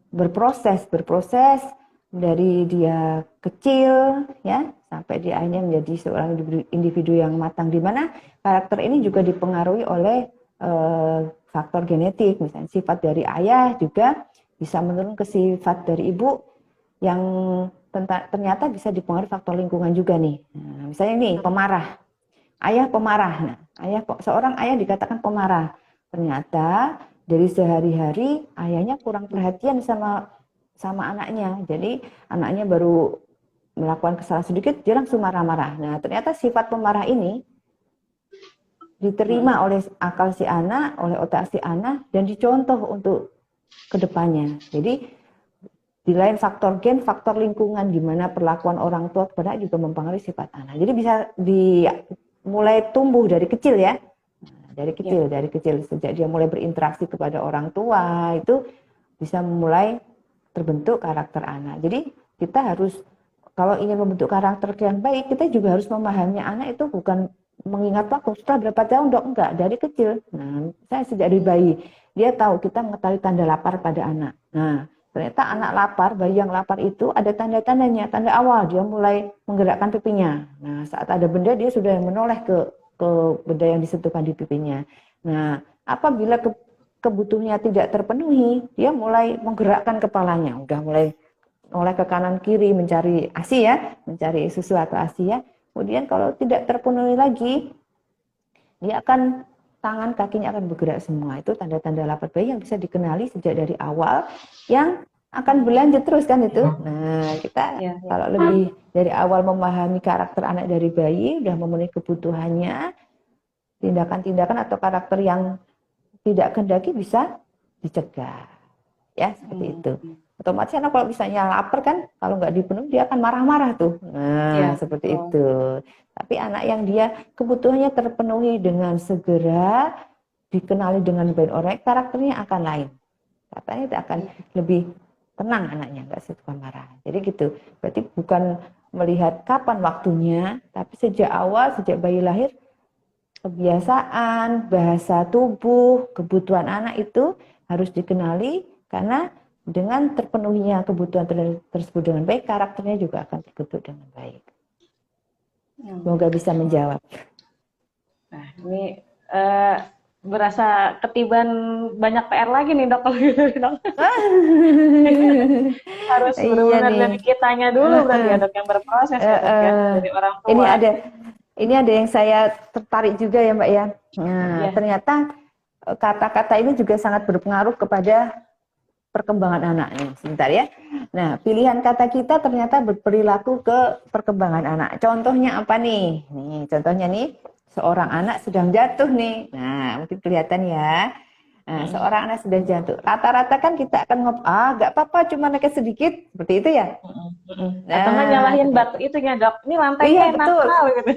berproses dari dia kecil ya sampai dia akhirnya menjadi seorang individu yang matang, di mana karakter ini juga dipengaruhi oleh faktor genetik, misalnya sifat dari ayah juga bisa menurun ke sifat dari ibu yang ternyata bisa dipengaruhi faktor lingkungan juga nih. Nah, misalnya nih pemarah, ayah pemarah. Nah, seorang ayah dikatakan pemarah. Ternyata dari sehari-hari ayahnya kurang perhatian sama anaknya. Jadi anaknya baru melakukan kesalahan sedikit, dia langsung marah-marah. Nah, ternyata sifat pemarah ini diterima oleh akal si anak, oleh otak si anak, dan dicontoh untuk kedepannya. Jadi di lain faktor gen, faktor lingkungan, gimana perlakuan orang tua kepada juga mempengaruhi sifat anak. Jadi bisa mulai tumbuh dari kecil ya, dari kecil sejak dia mulai berinteraksi kepada orang tua itu bisa mulai terbentuk karakter anak. Jadi kita harus kalau ingin membentuk karakter yang baik, kita juga harus memahami anak itu bukan mengingat waktu setelah berapa tahun dok, enggak, dari kecil. Nah, saya sejak dari bayi dia tahu kita mengetahui tanda lapar pada anak. Nah, ternyata anak lapar, bayi yang lapar itu ada tanda-tandanya, tanda awal dia mulai menggerakkan pipinya. Nah, saat ada benda dia sudah menoleh ke benda yang disentuhkan di pipinya. Nah, apabila kebutuhannya tidak terpenuhi, dia mulai menggerakkan kepalanya, udah mulai oleh ke kanan kiri mencari ASI ya, mencari susu atau ASI ya. Kemudian kalau tidak terpenuhi lagi, dia akan tangan kakinya akan bergerak semua. Itu tanda-tanda lapar bayi yang bisa dikenali sejak dari awal yang akan berlanjut terus kan itu. Nah, kita kalau lebih dari awal memahami karakter anak dari bayi, udah memenuhi kebutuhannya, tindakan-tindakan atau karakter yang tidak kehendaki bisa dicegah. Ya, seperti itu. Otomatis anak kalau misalnya lapar kan, kalau nggak dipenuhi dia akan marah-marah tuh. Nah, seperti itu. Tapi anak yang dia kebutuhannya terpenuhi dengan segera, dikenali dengan baik orang, karakternya akan lain. Katanya itu akan lebih tenang anaknya, nggak suka marah. Jadi gitu. Berarti bukan melihat kapan waktunya, tapi sejak awal, sejak bayi lahir, kebiasaan, bahasa tubuh, kebutuhan anak itu harus dikenali karena dengan terpenuhinya kebutuhan tersebut dengan baik, karakternya juga akan terbentuk dengan baik. Semoga bisa menjawab. Nah, ini berasa ketiban banyak PR lagi nih dok kalau gitu dok. Harus benar-benar dari kitanya dulu berarti ya dok yang berproses ya dok ya, dari orang tua. Ini ada yang saya tertarik juga ya Mbak ya. Nah, ternyata kata-kata ini juga sangat berpengaruh kepada perkembangan anaknya. Sebentar ya. Nah, pilihan kata kita ternyata berperilaku ke perkembangan anak. Contohnya apa nih? Nih, contohnya nih, seorang anak sedang jatuh nih. Nah, mungkin kelihatan ya. Nah, seorang anak sedang jatuh. Rata-rata kan kita akan nggak apa-apa, cuma naik sedikit. Seperti itu ya. Atau nggak nyalahin batu itu ya dok. Ini lantainya yang nakal gitu.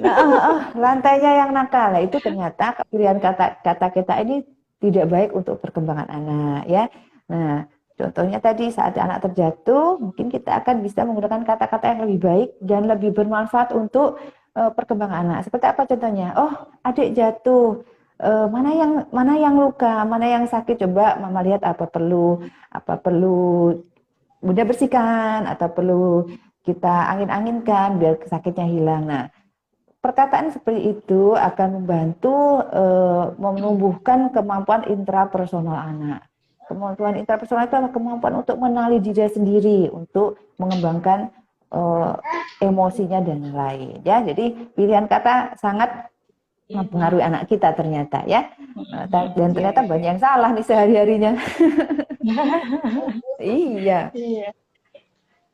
Lantainya yang nakal. Nah, itu ternyata pilihan kata kita ini tidak baik untuk perkembangan anak ya. Nah, contohnya tadi saat anak terjatuh, mungkin kita akan bisa menggunakan kata-kata yang lebih baik dan lebih bermanfaat untuk perkembangan anak. Seperti apa contohnya? Oh, adik jatuh. Mana yang luka, mana yang sakit? Coba mama lihat apa perlu bunda bersihkan atau perlu kita angin-anginkan biar sakitnya hilang. Nah, perkataan seperti itu akan membantu menumbuhkan kemampuan intrapersonal anak. Kemampuan intrapersonal itu adalah kemampuan untuk mengenali diri sendiri, untuk mengembangkan emosinya dan lain. Ya, jadi pilihan kata sangat mempengaruhi anak kita ternyata ya. Dan ternyata banyak yang salah nih sehari-harinya. Iya.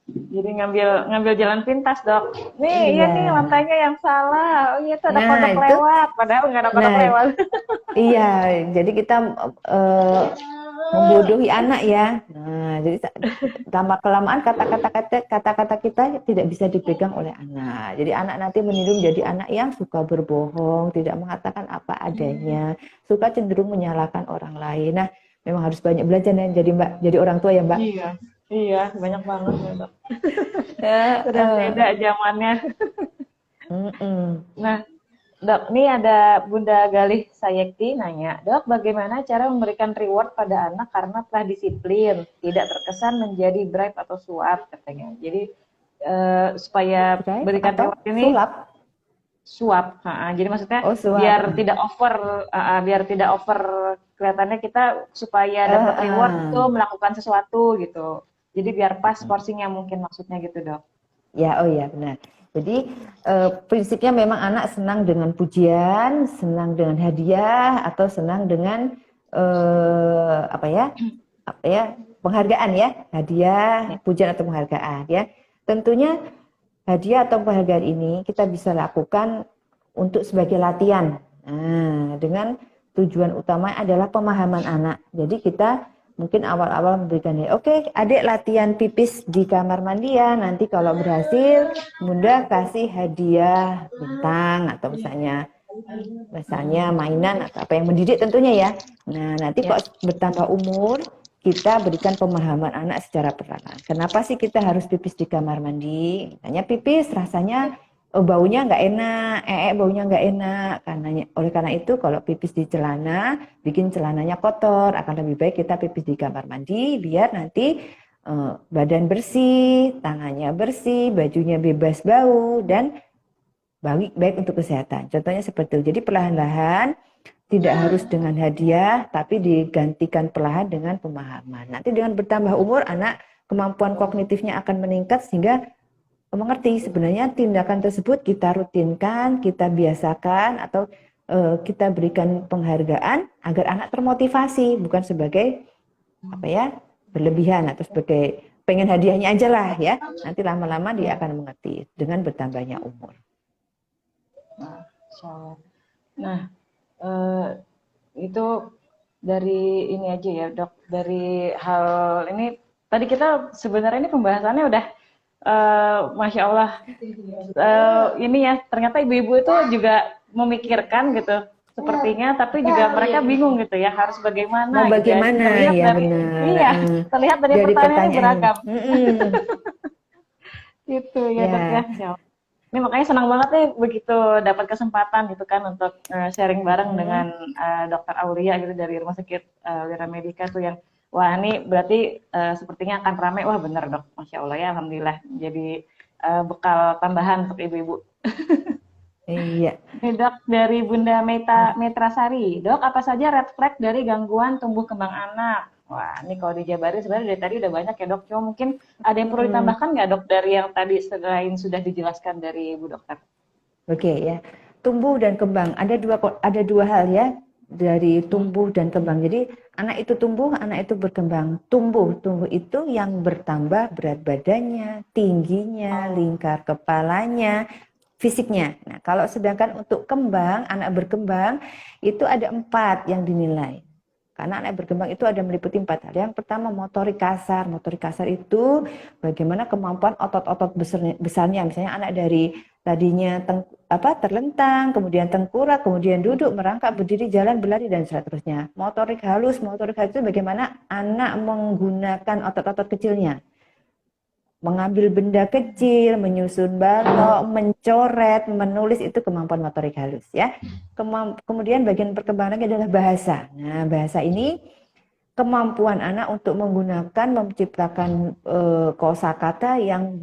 Jadi ngambil jalan pintas dok. Nih iya nih lantainya yang salah. Oh iya tuh ada kodok lewat. Padahal nggak ada kodok lewat. Iya, jadi kita membodohi anak ya. Nah, jadi lama kelamaan kata-kata kita tidak bisa dipegang oleh anak. Jadi anak nanti meniru menjadi anak yang suka berbohong, tidak mengatakan apa adanya, suka cenderung menyalahkan orang lain. Nah, memang harus banyak belajar dan jadi orang tua ya Mbak. Iya, banyak banget ya dok. Udah beda zamannya. Nah, dok, ini ada Bunda Galih Sayekti nanya, dok, bagaimana cara memberikan reward pada anak karena telah disiplin, tidak terkesan menjadi bribe atau suap katanya. Jadi supaya berikan reward ini. Sulap. suap. Jadi maksudnya Oh, suap. biar tidak over kelihatannya kita supaya dapat reward itu melakukan sesuatu gitu. Jadi biar pas porsinya mungkin maksudnya gitu dok. Ya, oh ya benar. Jadi prinsipnya memang anak senang dengan pujian, senang dengan hadiah, atau senang dengan apa ya penghargaan ya, hadiah, pujian atau penghargaan ya. Tentunya hadiah atau penghargaan ini kita bisa lakukan untuk sebagai latihan. Nah, dengan tujuan utama adalah pemahaman anak. Jadi kita mungkin awal-awal memberikan ya, oke, adik latihan pipis di kamar mandi ya. Nanti kalau berhasil, Bunda kasih hadiah bintang atau misalnya mainan atau apa yang mendidik tentunya ya. Nah, nanti kok bertambah umur, kita berikan pemahaman anak secara perlahan. Kenapa sih kita harus pipis di kamar mandi? Misalnya pipis rasanya baunya nggak enak, baunya nggak enak. Oleh karena itu kalau pipis di celana, bikin celananya kotor, akan lebih baik kita pipis di kamar mandi, biar nanti badan bersih, tangannya bersih, bajunya bebas bau, dan baik untuk kesehatan. Contohnya seperti itu. Jadi perlahan-lahan, tidak harus dengan hadiah, tapi digantikan perlahan dengan pemahaman. Nanti dengan bertambah umur, anak kemampuan kognitifnya akan meningkat sehingga mengerti sebenarnya tindakan tersebut kita rutinkan, kita biasakan, atau kita berikan penghargaan agar anak termotivasi, bukan sebagai berlebihan atau sebagai pengen hadiahnya aja lah ya. Nanti lama-lama dia akan mengerti dengan bertambahnya umur. Nah, itu dari ini aja ya dok, dari hal ini tadi kita sebenarnya ini pembahasannya udah Masya Allah ini ya, ternyata ibu-ibu itu juga memikirkan gitu sepertinya, tapi juga mereka bingung gitu ya harus bagaimana. Bagaimana gitu ya. Ya benar. Iya, terlihat dari pertanyaannya beragam. Gitu ya dok ya. Ini makanya senang banget nih begitu dapat kesempatan gitu kan untuk sharing bareng dengan Dokter Aulia gitu dari Rumah Sakit Wiramedika tuh yang wah ini berarti sepertinya akan ramai. Wah bener dok, Masya Allah ya, Alhamdulillah. Jadi bekal tambahan untuk ibu-ibu. Iya. Ini dok dari Bunda Metrasari. Dok, apa saja red flag dari gangguan tumbuh kembang anak? Wah, ini kalau dijabarin sebenarnya dari tadi udah banyak ya dok. Cuma mungkin ada yang perlu ditambahkan nggak dok dari yang tadi selain sudah dijelaskan dari Bu Dokter? Oke ya, tumbuh dan kembang. Ada dua hal ya dari tumbuh dan kembang. Jadi anak itu tumbuh, anak itu berkembang. Tumbuh itu yang bertambah berat badannya, tingginya, lingkar kepalanya, fisiknya. Nah, kalau sedangkan untuk kembang, anak berkembang itu ada 4 yang dinilai. Karena anak berkembang itu ada meliputi 4 hal. Yang pertama motorik kasar. Motorik kasar itu bagaimana kemampuan otot-otot besarnya. Misalnya anak dari tadinya terlentang, kemudian tengkurap, kemudian duduk, merangkak, berdiri, jalan, berlari, dan seterusnya. Motorik halus itu bagaimana anak menggunakan otot-otot kecilnya. Mengambil benda kecil, menyusun balok, mencoret, menulis, itu kemampuan motorik halus ya. Kemudian bagian perkembangan lagi adalah bahasa. Nah, bahasa ini kemampuan anak untuk menggunakan, menciptakan kosakata yang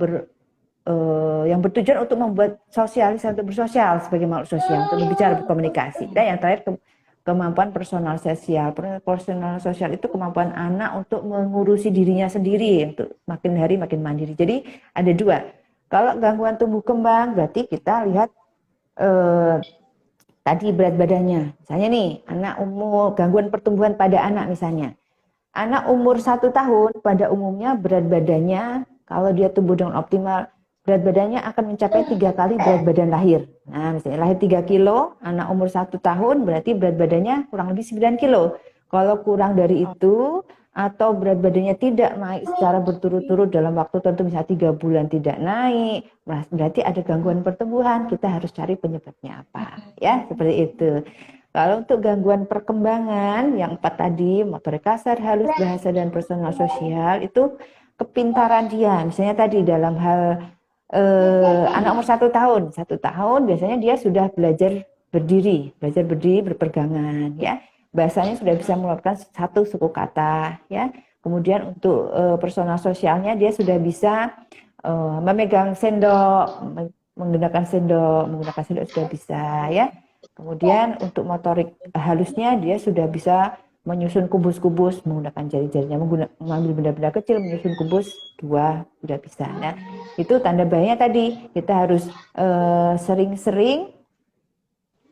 bertujuan untuk membuat sosialisasi, untuk bersosial sebagai makhluk sosial, untuk berbicara, berkomunikasi. Dan yang terakhir kemampuan personal sosial. Personal sosial itu kemampuan anak untuk mengurusi dirinya sendiri, untuk makin hari makin mandiri. Jadi ada 2. Kalau gangguan tumbuh kembang berarti kita lihat tadi berat badannya. Misalnya nih, anak umur gangguan pertumbuhan pada anak misalnya. Anak umur 1 tahun pada umumnya berat badannya kalau dia tumbuh dengan optimal, berat badannya akan mencapai 3 kali berat badan lahir. Nah, misalnya lahir 3 kilo, anak umur 1 tahun berarti berat badannya kurang lebih 9 kilo. Kalau kurang dari itu, atau berat badannya tidak naik secara berturut-turut dalam waktu tertentu, misalnya 3 bulan tidak naik, berarti ada gangguan pertumbuhan, kita harus cari penyebabnya apa. Ya, seperti itu. Kalau untuk gangguan perkembangan, yang 4 tadi, motorik kasar, halus, bahasa, dan personal sosial, itu kepintaran dia. Misalnya tadi dalam hal anak umur 1 tahun. 1 tahun biasanya dia sudah belajar berdiri, berpegangan, ya. Bahasanya sudah bisa mengeluarkan 1 suku kata, ya. Kemudian untuk personal sosialnya dia sudah bisa memegang sendok, menggunakan sendok sudah bisa ya. Kemudian untuk motorik halusnya dia sudah bisa menyusun kubus-kubus menggunakan jari-jarinya, mengambil benda-benda kecil, menyusun kubus dua sudah bisa. Nah, itu tanda bahayanya tadi kita harus sering-sering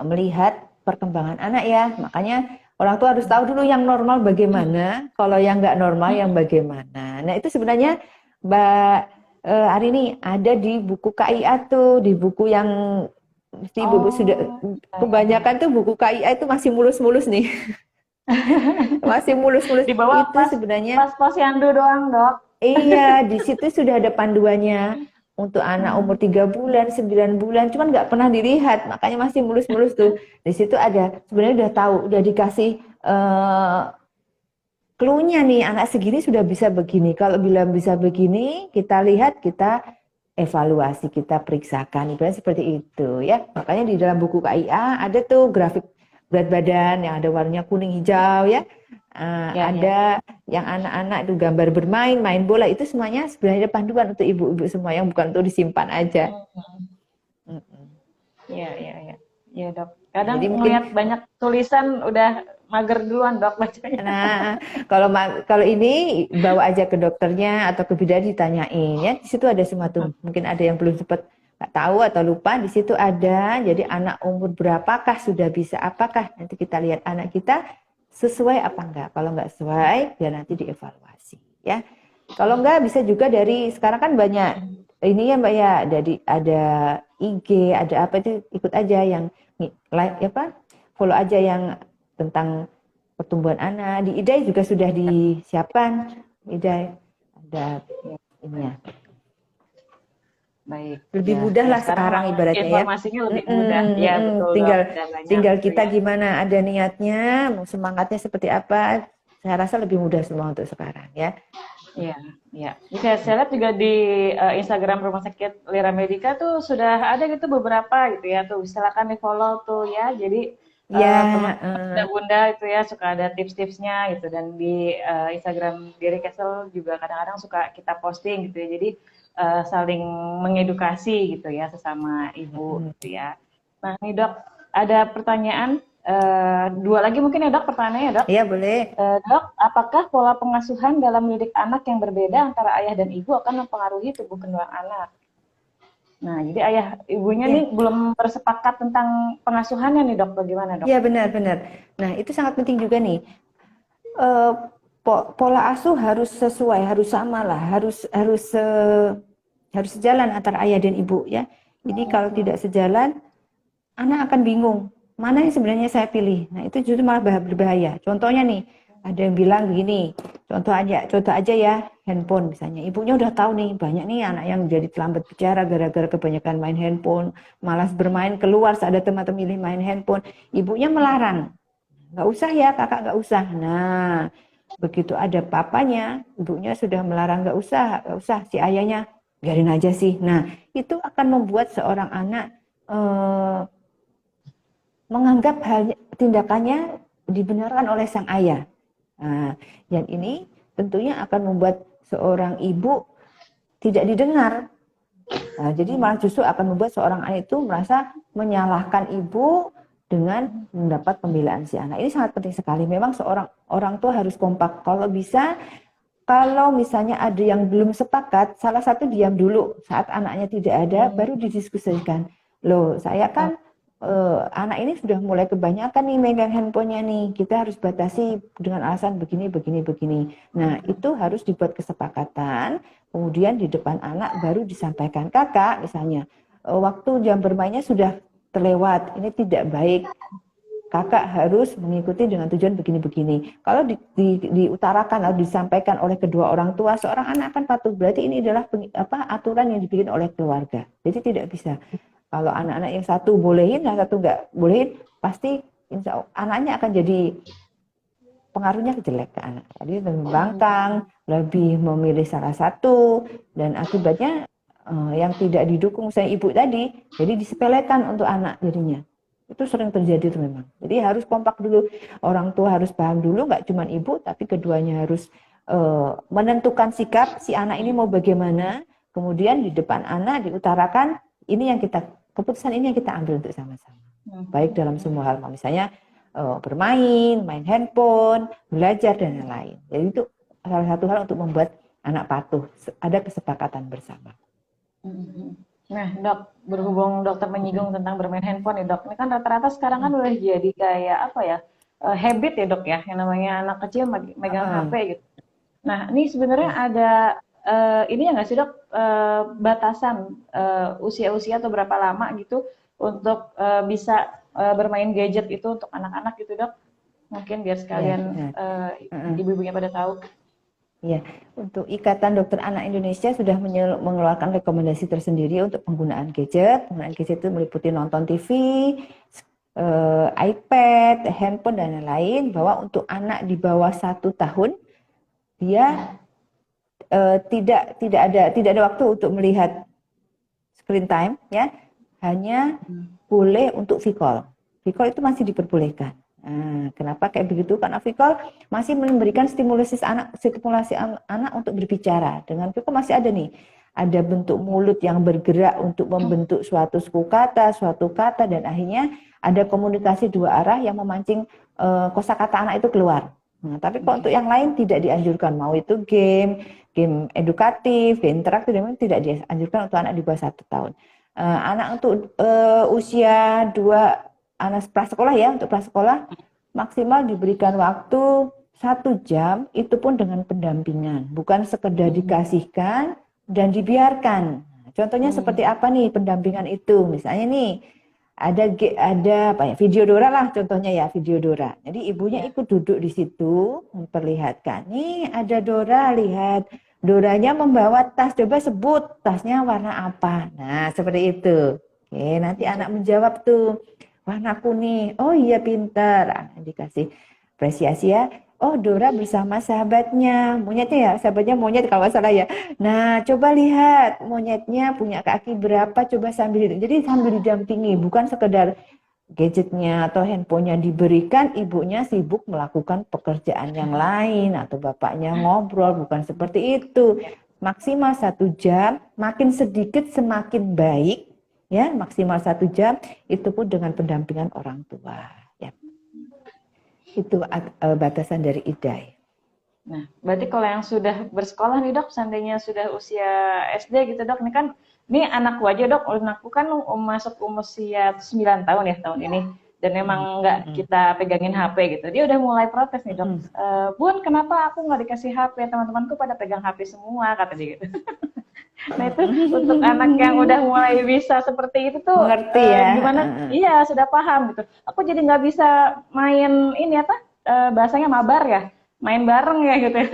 melihat perkembangan anak ya. Makanya orang tua harus tahu dulu yang normal bagaimana, kalau yang nggak normal yang bagaimana. Nah, itu sebenarnya Mbak hari ini ada di buku KIA tuh, di buku yang mesti ibu sudah Oh, kebanyakan tuh buku KIA itu masih mulus-mulus nih. Masih mulus-mulus. dibawa Itu pas sebenarnya pas posyandu doang, Dok. iya, di situ sudah ada panduannya untuk anak umur 3 bulan, 9 bulan, cuman nggak pernah dilihat, makanya masih mulus-mulus tuh. Di situ ada, sebenarnya udah tahu, udah dikasih clue-nya nih, anak segini sudah bisa begini. Kalau bilang bisa begini, kita lihat, kita evaluasi, kita periksakan. Ibaratnya seperti itu ya. Makanya di dalam buku KIA ada tuh grafik berat badan yang ada warnanya kuning hijau ya. Ya, ya. Ada yang anak-anak itu gambar bermain, main bola, itu semuanya sebenarnya ada panduan untuk ibu-ibu semua yang bukan untuk disimpan aja. Ya, ya, ya. Ya, Dok. Nah, Kadang jadi mungkin ngelihat banyak tulisan udah mager duluan, Dok, bacanya. nah, kalau ini bawa aja ke dokternya atau ke bidan ditanyain ya. Di situ ada semua tuh. Mungkin ada yang belum sempat nggak tahu atau lupa. Di situ ada. Jadi anak umur berapakah sudah bisa? Apakah nanti kita lihat anak kita sesuai apa enggak? Kalau enggak sesuai, biar nanti dievaluasi ya. Kalau enggak bisa juga dari sekarang kan banyak ini ya Mbak ya. Jadi ada IG, ada apa itu ikut aja yang like apa? Follow aja yang tentang pertumbuhan anak. Di IDAI juga sudah disiapkan. IDAI ada ininya. Baik. Lebih Ya, mudah ya lah sekarang sekarang memang ibaratnya ya. informasinya lebih mudah. Ya, betul, Dok. Tinggal Udah banyak tinggal gitu kita ya. gimana ada niatnya, mau semangatnya seperti apa. Saya rasa lebih mudah semua untuk sekarang ya. Iya, iya. Jadi saya lihat juga di Instagram Rumah Sakit Lira Medica tuh sudah ada gitu beberapa gitu ya tuh silakan di follow tuh ya. Jadi Ya, teman-teman bunda-bunda itu ya suka ada tips-tipsnya gitu dan di Instagram Diri Castle juga kadang-kadang suka kita posting gitu ya. Jadi saling mengedukasi gitu ya sesama ibu gitu ya. Nah, nih Dok, ada pertanyaan dua lagi mungkin ya Dok pertanyaannya ya Dok. ya boleh. Dok, apakah pola pengasuhan dalam mendidik anak yang berbeda antara ayah dan ibu akan mempengaruhi tubuh kembang anak? Nah, jadi ayah ibunya Ya, nih belum bersepakat tentang pengasuhannya nih dok, bagaimana dok? ya benar-benar. Nah itu sangat penting juga nih. Eh, Pola asuh harus sesuai, harus sama lah, harus sejalan antara ayah dan ibu ya. Jadi kalau tidak sejalan, anak akan bingung mana yang sebenarnya saya pilih. Nah itu justru malah berbahaya. Contohnya nih, ada yang bilang begini, contoh aja ya, handphone misalnya. Ibunya udah tahu nih, banyak nih anak yang jadi terlambat bicara gara-gara kebanyakan main handphone, malas bermain keluar saat ada teman-teman main handphone. Ibunya melarang, nggak usah ya kakak, nggak usah. Nah begitu ada papanya, ibunya sudah melarang nggak usah si ayahnya biarin aja sih. Nah itu akan membuat seorang anak menganggap tindakannya dibenarkan oleh sang ayah. Nah, yang ini tentunya akan membuat seorang ibu tidak didengar. Nah, jadi malah justru akan membuat seorang ayah itu merasa menyalahkan ibu dengan mendapat pembelaan si anak. Ini sangat penting sekali. Memang seorang orang tua harus kompak. Kalau bisa, kalau misalnya ada yang belum sepakat, salah satu diam dulu. Saat anaknya tidak ada, baru didiskusikan. Loh, saya kan anak ini sudah mulai kebanyakan nih megang handphonenya nih. Kita harus batasi dengan alasan begini, begini, begini. Nah, itu harus dibuat kesepakatan. Kemudian di depan anak baru disampaikan kakak, misalnya waktu jam bermainnya sudah terlewat. Ini tidak baik. Kakak harus mengikuti dengan tujuan begini-begini. Kalau diutarakan atau disampaikan oleh kedua orang tua, seorang anak akan patuh. Berarti ini adalah aturan yang dibikin oleh keluarga. Jadi tidak bisa. Kalau anak-anak yang satu bolehin, yang satu nggak bolehin, pasti insya Allah, anaknya akan jadi pengaruhnya jelek ke anak. Jadi membangkang, lebih memilih salah satu, dan akibatnya yang tidak didukung saya ibu tadi, jadi disepelekan untuk anak jadinya. Itu sering terjadi tuh memang. Jadi harus kompak dulu. Orang tua harus paham dulu, nggak cuma ibu, tapi keduanya harus menentukan sikap si anak ini mau bagaimana. Kemudian di depan anak diutarakan keputusan ini yang kita ambil untuk sama-sama. Baik dalam semua hal, misalnya bermain, main handphone, belajar dan lain-lain. Jadi itu salah satu hal untuk membuat anak patuh, ada kesepakatan bersama. Nah, Dok, berhubung dokter menyinggung tentang bermain handphone nih, Dok. Ini kan rata-rata sekarang kan udah jadi kayak apa ya? Habit ya, Dok ya, yang namanya anak kecil megang HP gitu. Nah, ini sebenarnya ada ini ya nggak sih, Dok, batasan usia-usia atau berapa lama gitu untuk bisa bermain gadget itu untuk anak-anak gitu, Dok? Mungkin biar sekalian ibu-ibunya pada tahu. Ya, untuk Ikatan Dokter Anak Indonesia sudah mengeluarkan rekomendasi tersendiri untuk penggunaan gadget. Penggunaan gadget itu meliputi nonton TV, iPad, handphone dan lain-lain. Bahwa untuk anak di bawah 1 tahun dia tidak ada waktu untuk melihat screen time, ya. Hanya boleh untuk V-call. V-call itu masih diperbolehkan. Nah, kenapa kayak begitu? Karena V-call masih memberikan stimulasi anak untuk berbicara. Dengan V-call masih ada nih, ada bentuk mulut yang bergerak untuk membentuk suatu suku kata, suatu kata, dan akhirnya ada komunikasi dua arah yang memancing kosakata anak itu keluar. Nah, tapi kalau untuk yang lain tidak dianjurkan, mau itu game edukatif, game interaktif, tidak dianjurkan untuk anak di bawah 1 tahun. Anak untuk usia 2, anak prasekolah ya, untuk prasekolah maksimal diberikan waktu 1 jam, itu pun dengan pendampingan, bukan sekedar dikasihkan dan dibiarkan. Contohnya seperti apa nih pendampingan itu? Misalnya nih ada apa ya, video Dora lah contohnya ya, video Dora. Jadi ibunya ikut duduk di situ memperlihatkan. Nih ada Dora, lihat Doranya membawa tas, coba sebut tasnya warna apa. Nah, seperti itu. Oke, nanti anak menjawab tuh, warna kuning. Oh iya, pintar. Anak dikasih apresiasi ya. Oh, Dora bersama sahabatnya. Monyetnya ya, sahabatnya monyet kalau nggak salah ya. Nah, coba lihat monyetnya punya kaki berapa, coba sambil. Jadi sambil didampingi, bukan sekedar gadgetnya atau handphonenya diberikan, ibunya sibuk melakukan pekerjaan yang lain atau bapaknya ngobrol, bukan seperti itu. Maksimal 1 jam, makin sedikit semakin baik, ya, maksimal 1 jam, itu pun dengan pendampingan orang tua. Ya. Itu batasan dari IDAI. Nah, berarti kalau yang sudah bersekolah nih, Dok, seandainya sudah usia SD gitu, Dok, ini anakku aja, Dok, anakku kan masuk usia 9 tahun ya tahun ini, dan memang nggak kita pegangin HP gitu. Dia udah mulai protes nih, Dok. Bun, kenapa aku nggak dikasih HP? Teman-temanku pada pegang HP semua, kata dia gitu. Nah, itu untuk anak yang udah mulai bisa seperti itu tuh, mengerti ya, gimana? Iya, sudah paham gitu. Aku jadi nggak bisa main ini apa, bahasanya mabar ya, main bareng ya gitu ya.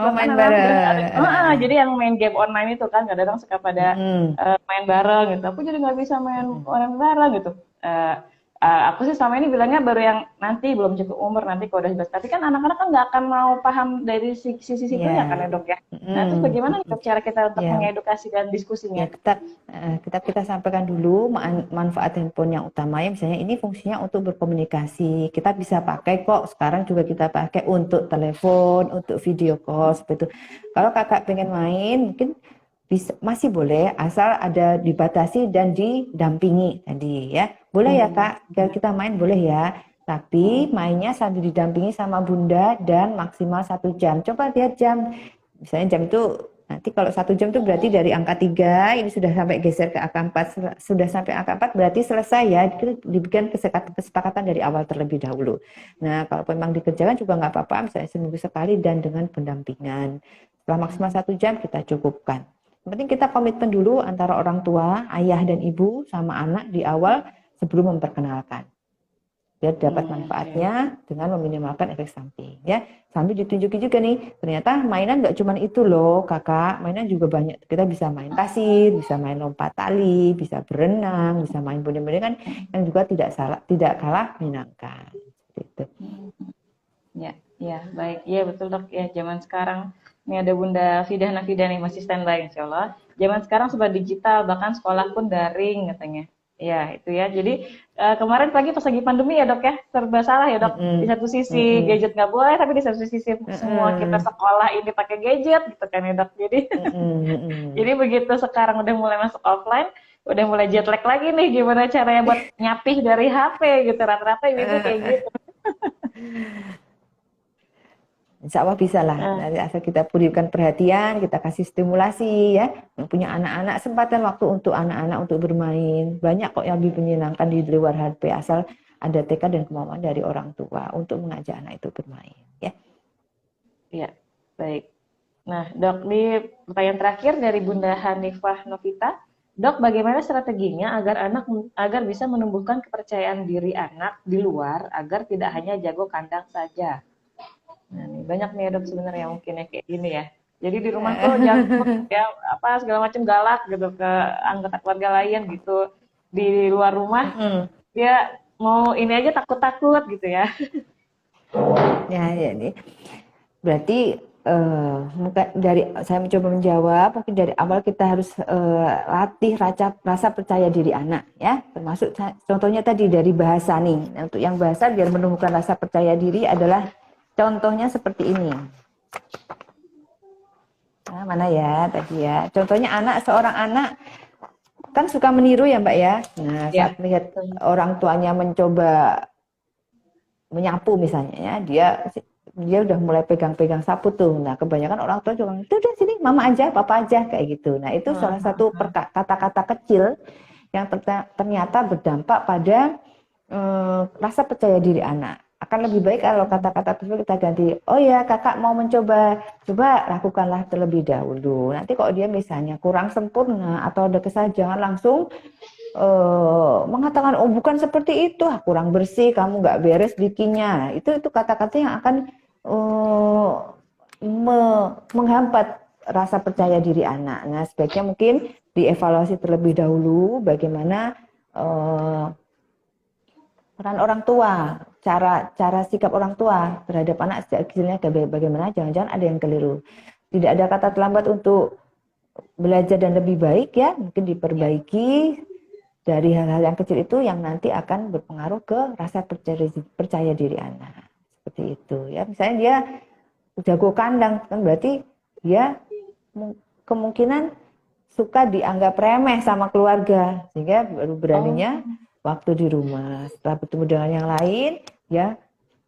Oh, main bareng. Jadi yang main game online itu kan kadang-kadang suka pada main bareng gitu. Aku jadi nggak bisa main online bareng gitu. Aku sih selama ini bilangnya baru yang nanti, belum cukup umur, nanti kalau udah 11. Tapi kan anak-anak kan nggak akan mau paham dari sisi situnya kan ya, Dok ya. Nah, terus bagaimana nih, Dok, cara kita untuk mengedukasi dan diskusinya? Ya, kita sampaikan dulu manfaat handphone yang utamanya, misalnya ini fungsinya untuk berkomunikasi. Kita bisa pakai kok, sekarang juga kita pakai untuk telepon, untuk video call, seperti itu. Kalau kakak pengen main, mungkin masih boleh, asal ada dibatasi dan didampingi tadi ya. Boleh ya Kak, kalau kita main boleh ya. Tapi mainnya sambil didampingi sama bunda dan maksimal 1 jam. Coba lihat jam, misalnya jam itu nanti kalau 1 jam itu berarti dari angka 3 ini sudah sampai geser ke angka 4, sudah sampai angka 4 berarti selesai ya. Dibikin kesepakatan dari awal terlebih dahulu. Nah, kalau memang dikerjakan juga nggak apa-apa, misalnya seminggu sekali dan dengan pendampingan. Setelah maksimal 1 jam kita cukupkan. Yang penting kita komitmen dulu antara orang tua, ayah dan ibu sama anak di awal sebelum memperkenalkan. Biar dapat manfaatnya dengan meminimalkan efek samping ya. Sambil ditunjukin juga nih, ternyata mainan nggak cuma itu loh kakak, mainan juga banyak. Kita bisa main pasir, bisa main lompat tali, bisa berenang, bisa main boneka kan, yang juga tidak kalah menyenangkan. Gitu. Ya, baik. Ya, betul, Dok. Ya, zaman sekarang ini ada Bunda Fidah Nafidah nih, masih standby insya Allah. Zaman sekarang serba digital, bahkan sekolah pun daring katanya. Ya, itu ya. Jadi kemarin pagi pas lagi pandemi ya, Dok ya, serba salah ya, Dok. Di satu sisi gadget nggak boleh, tapi di satu sisi semua kita sekolah ini pakai gadget gitu kan ya, Dok. Jadi jadi begitu sekarang udah mulai masuk offline, udah mulai jet lag lagi nih, gimana caranya buat nyapih dari HP gitu. Rata-rata ibu kayak gitu. Insya Allah bisa lah. Nah, Nanti asal kita berikan perhatian, kita kasih stimulasi ya. Yang punya anak-anak, sempatan waktu untuk anak-anak untuk bermain. Banyak kok yang lebih menyenangkan di luar HP, asal ada tekad dan kemauan dari orang tua untuk mengajak anak itu bermain. Ya. ya, baik. Nah, Dok, di pertanyaan terakhir dari Bunda Hanifah Novita, Dok, bagaimana strateginya agar bisa menumbuhkan kepercayaan diri anak di luar agar tidak hanya jago kandang saja? Nah, nih banyak nih Dok sebenarnya mungkin ya kayak gini ya. Jadi di rumah tuh jago ya apa segala macam galak gitu ke anggota keluarga lain gitu. Di luar rumah Mm-mm. dia mau ini aja takut-takut gitu ya. Ya, nih. Berarti dari saya mencoba menjawab, mungkin dari awal kita harus latih rasa percaya diri anak ya, termasuk contohnya tadi dari bahasa nih. Nah, untuk yang bahasa biar menumbuhkan rasa percaya diri adalah contohnya seperti ini. Nah, mana ya tadi ya? Contohnya seorang anak kan suka meniru ya Mbak ya. Nah, Ya. saat melihat orang tuanya mencoba menyapu misalnya ya, dia udah mulai pegang-pegang sapu tuh. Nah, kebanyakan orang tua juga udah sini mama aja, papa aja kayak gitu. Nah, itu salah satu kata-kata kecil yang ternyata berdampak pada rasa percaya diri anak. Akan lebih baik kalau kata-kata tersebut kita ganti, oh ya kakak mau mencoba, coba lakukanlah terlebih dahulu. Nanti kalau dia misalnya kurang sempurna atau ada kesalahan, jangan langsung mengatakan oh bukan seperti itu, kurang bersih, kamu nggak beres bikinnya. Itu kata-kata yang akan uh, menghambat rasa percaya diri anak. Nah, sebaiknya mungkin dievaluasi terlebih dahulu bagaimana peran orang tua, cara sikap orang tua terhadap anak sejak kecilnya bagaimana, jangan-jangan ada yang keliru. Tidak ada kata terlambat untuk belajar dan lebih baik ya, mungkin diperbaiki dari hal-hal yang kecil itu yang nanti akan berpengaruh ke rasa percaya diri anak. Seperti itu ya. Misalnya dia jago kandang kan berarti dia kemungkinan suka dianggap remeh sama keluarga sehingga baru beraninya Oh, waktu di rumah. Setelah bertemu dengan yang lain ya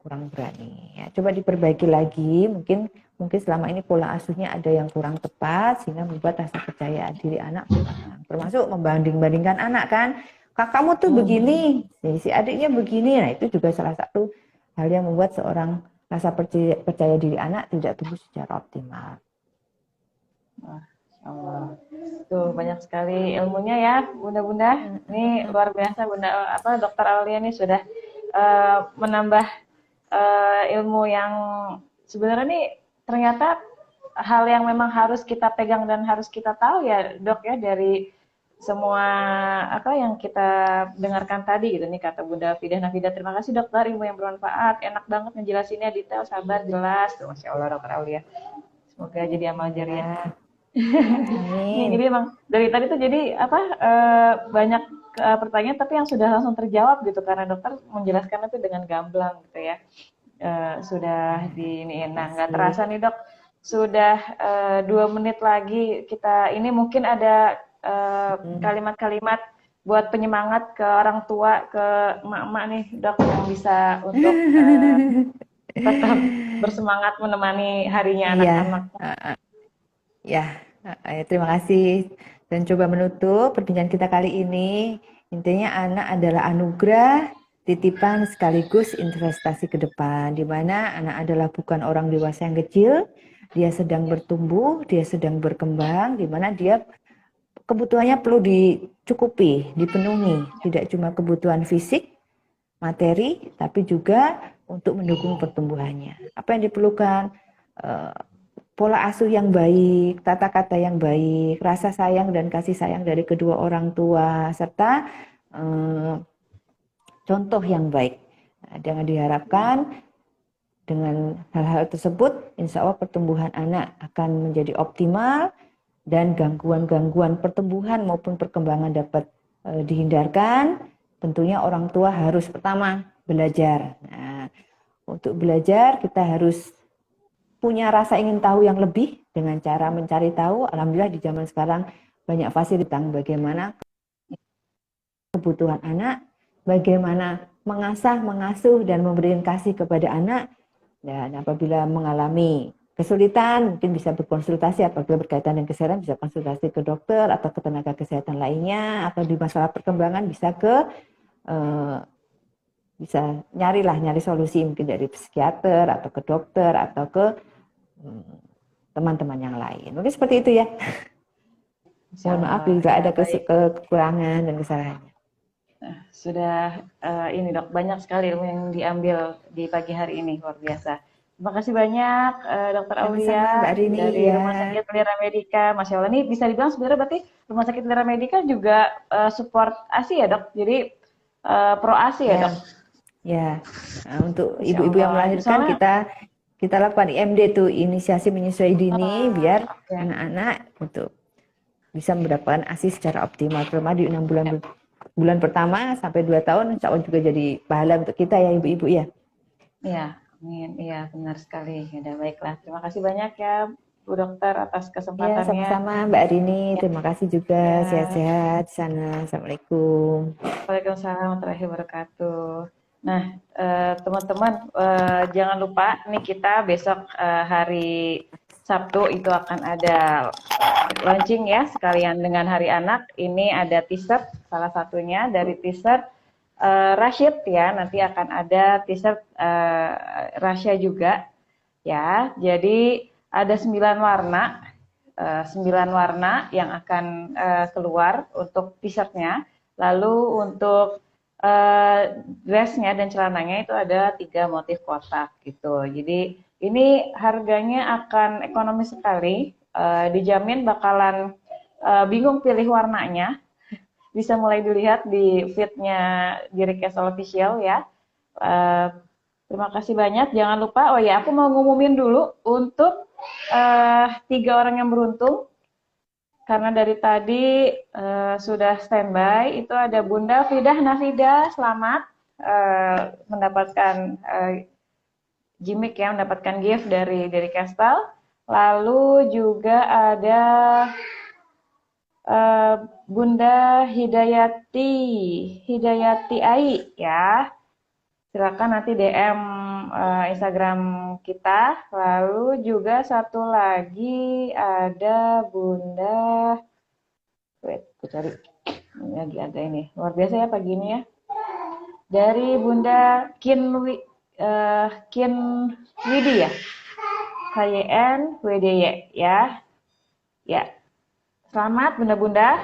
kurang berani. Ya, coba diperbaiki lagi, mungkin selama ini pola asuhnya ada yang kurang tepat sehingga membuat rasa percaya diri anak kurang. Termasuk membanding-bandingkan anak kan, kakakmu tuh begini, si adiknya begini. Nah, itu juga salah satu hal yang membuat seorang rasa percaya diri anak tidak tumbuh secara optimal. Allah. Tuh banyak sekali ilmunya ya, Bunda-bunda. Ini luar biasa Bunda Dokter Aulia ini sudah menambah ilmu yang sebenarnya nih ternyata hal yang memang harus kita pegang dan harus kita tahu ya, Dok ya, dari semua apa yang kita dengarkan tadi gitu nih kata Bunda Fidah Nafida. Terima kasih dokter, ilmu yang bermanfaat, enak banget ngejelasinnya detail, sabar, jelas. Tuh, Masya Allah Dokter Aulia. Semoga jadi amal jariah. Ya, Nih, amin. jadi emang dari tadi tuh jadi apa banyak pertanyaan tapi yang sudah langsung terjawab gitu karena dokter menjelaskan itu dengan gamblang gitu ya. Sudah Ya, di ini. terima Nah, nggak kasih. terasa nih dok, sudah 2 menit lagi kita ini mungkin ada kalimat-kalimat buat penyemangat ke orang tua, ke emak-emak nih dok yang bisa untuk tetap bersemangat menemani harinya Iya, anak-anak. ya, terima kasih. Dan coba menutup perbincangan kita kali ini. Intinya anak adalah anugerah, titipan sekaligus investasi ke depan. Di mana anak adalah bukan orang dewasa yang kecil, dia sedang bertumbuh, dia sedang berkembang, di mana dia kebutuhannya perlu dicukupi, dipenuhi. Tidak cuma kebutuhan fisik, materi, tapi juga untuk mendukung pertumbuhannya. Apa yang diperlukan? Eh, Pola asuh yang baik, tata kata yang baik, rasa sayang dan kasih sayang dari kedua orang tua, serta eh, contoh yang baik. Nah, dengan diharapkan dengan hal-hal tersebut, insya Allah pertumbuhan anak akan menjadi optimal dan gangguan-gangguan pertumbuhan maupun perkembangan dapat dihindarkan. Tentunya orang tua harus pertama belajar. Nah, untuk belajar kita harus punya rasa ingin tahu yang lebih dengan cara mencari tahu. Alhamdulillah di zaman sekarang banyak fasilitas bagaimana kebutuhan anak, bagaimana mengasah, mengasuh, dan memberikan kasih kepada anak. Dan apabila mengalami kesulitan, mungkin bisa berkonsultasi, apabila berkaitan dengan kesehatan bisa konsultasi ke dokter atau ke tenaga kesehatan lainnya, atau di masalah perkembangan bisa eh, nyari solusi mungkin dari psikiater atau ke dokter atau ke hmm, teman-teman yang lain. Mungkin seperti itu ya. Insya Mohon maaf Allah. bila Ya, ada baik. kekurangan dan kesalahan. Sudah ini dok, banyak sekali ilmu yang diambil di pagi hari ini, luar biasa. Terima kasih banyak Dokter Sama-sama Mbak Aulia Rini dari ya. Rumah Sakit Lira Medica. Masya Allah, ini bisa dibilang sebenarnya berarti Rumah Sakit Lira Medica juga support ASI ya dok? Jadi pro ASI ya Ya, dok? ya. Nah, untuk Masya ibu-ibu yang Allah. melahirkan Soalnya, kita lakukan IMD tuh, inisiasi menyusui dini, biar oke. anak-anak untuk bisa mendapatkan ASI secara optimal, terutama di 6 bulan bulan pertama sampai 2 tahun, insya Allah juga jadi pahala untuk kita ya ibu-ibu ya. Iya, amin. Iya, benar sekali. Ya, udah baiklah. Terima kasih banyak ya, Bu Dokter, atas Ya, kesempatannya. sama-sama Mbak Rini. Ya, Terima kasih juga. ya. Sehat-sehat di sana. Assalamualaikum. Waalaikumsalam warahmatullahi wabarakatuh. Nah, teman-teman, jangan lupa nih kita besok hari Sabtu itu akan ada launching ya, sekalian dengan Hari Anak. Ini ada t-shirt, salah satunya dari t-shirt Rashid ya, nanti akan ada t-shirt Rasya juga ya. Jadi ada 9 warna, 9 warna yang akan keluar untuk t-shirtnya. Lalu untuk dressnya dan celananya itu ada 3 motif kotak gitu. Jadi ini harganya akan ekonomis sekali, dijamin bakalan bingung pilih warnanya. Bisa mulai dilihat di feednya Diri Castle Official ya. Uh, Terima kasih banyak. Jangan lupa, oh ya, aku mau ngumumin dulu untuk 3 orang yang beruntung. Karena dari tadi sudah standby, itu ada Bunda Fidah Nafida, selamat mendapatkan gimmick ya, mendapatkan gift dari Castle. Lalu juga ada Bunda Hidayati Ai ya. Silakan nanti DM Instagram kita. Lalu juga satu lagi ada Bunda, wait, aku cari. Ini lagi ada ini. Luar biasa ya pagi ini ya. Dari Bunda Kin Widi ya. KYN ya. Ya. Selamat Bunda-bunda.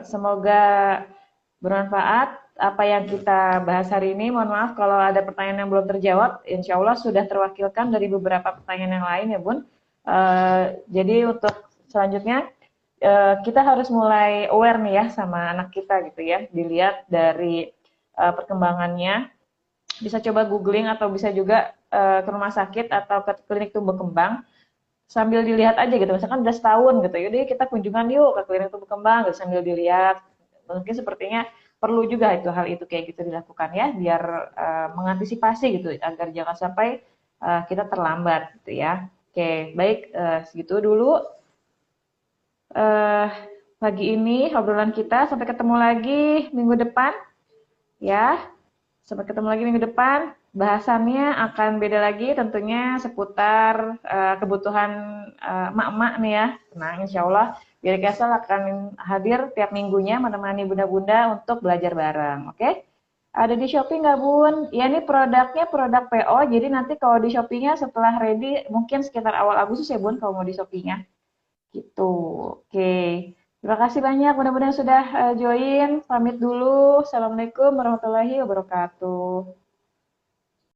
Semoga bermanfaat apa yang kita bahas hari ini. Mohon maaf kalau ada pertanyaan yang belum terjawab. Insya Allah sudah terwakilkan dari beberapa pertanyaan yang lain ya Bun. Jadi untuk selanjutnya kita harus mulai aware nih ya sama anak kita gitu ya. Dilihat dari perkembangannya. Bisa coba googling atau bisa juga ke rumah sakit atau ke klinik tumbuh kembang sambil dilihat aja gitu. Misalkan udah setahun gitu, yaudah kita kunjungan yuk ke klinik tumbuh kembang gitu, sambil dilihat. Mungkin sepertinya perlu juga itu hal itu kayak gitu dilakukan ya, biar mengantisipasi gitu agar jangan sampai kita terlambat gitu ya. Oke, baik segitu dulu pagi ini obrolan kita. Sampai ketemu lagi minggu depan ya. Sampai ketemu lagi minggu depan. Bahasannya akan beda lagi tentunya seputar kebutuhan emak-emak nih ya. Nah, insya Allah Biar Castle akan hadir tiap minggunya menemani bunda-bunda untuk belajar bareng. Oke? Ada di Shopee nggak Bun? Ya ini produknya produk PO, jadi nanti kalau di Shopee-nya setelah ready mungkin sekitar awal Agustus ya Bun kalau mau di Shopee-nya. Gitu. Oke. Terima kasih banyak mudah-mudahan sudah join. Pamit dulu. Assalamualaikum warahmatullahi wabarakatuh.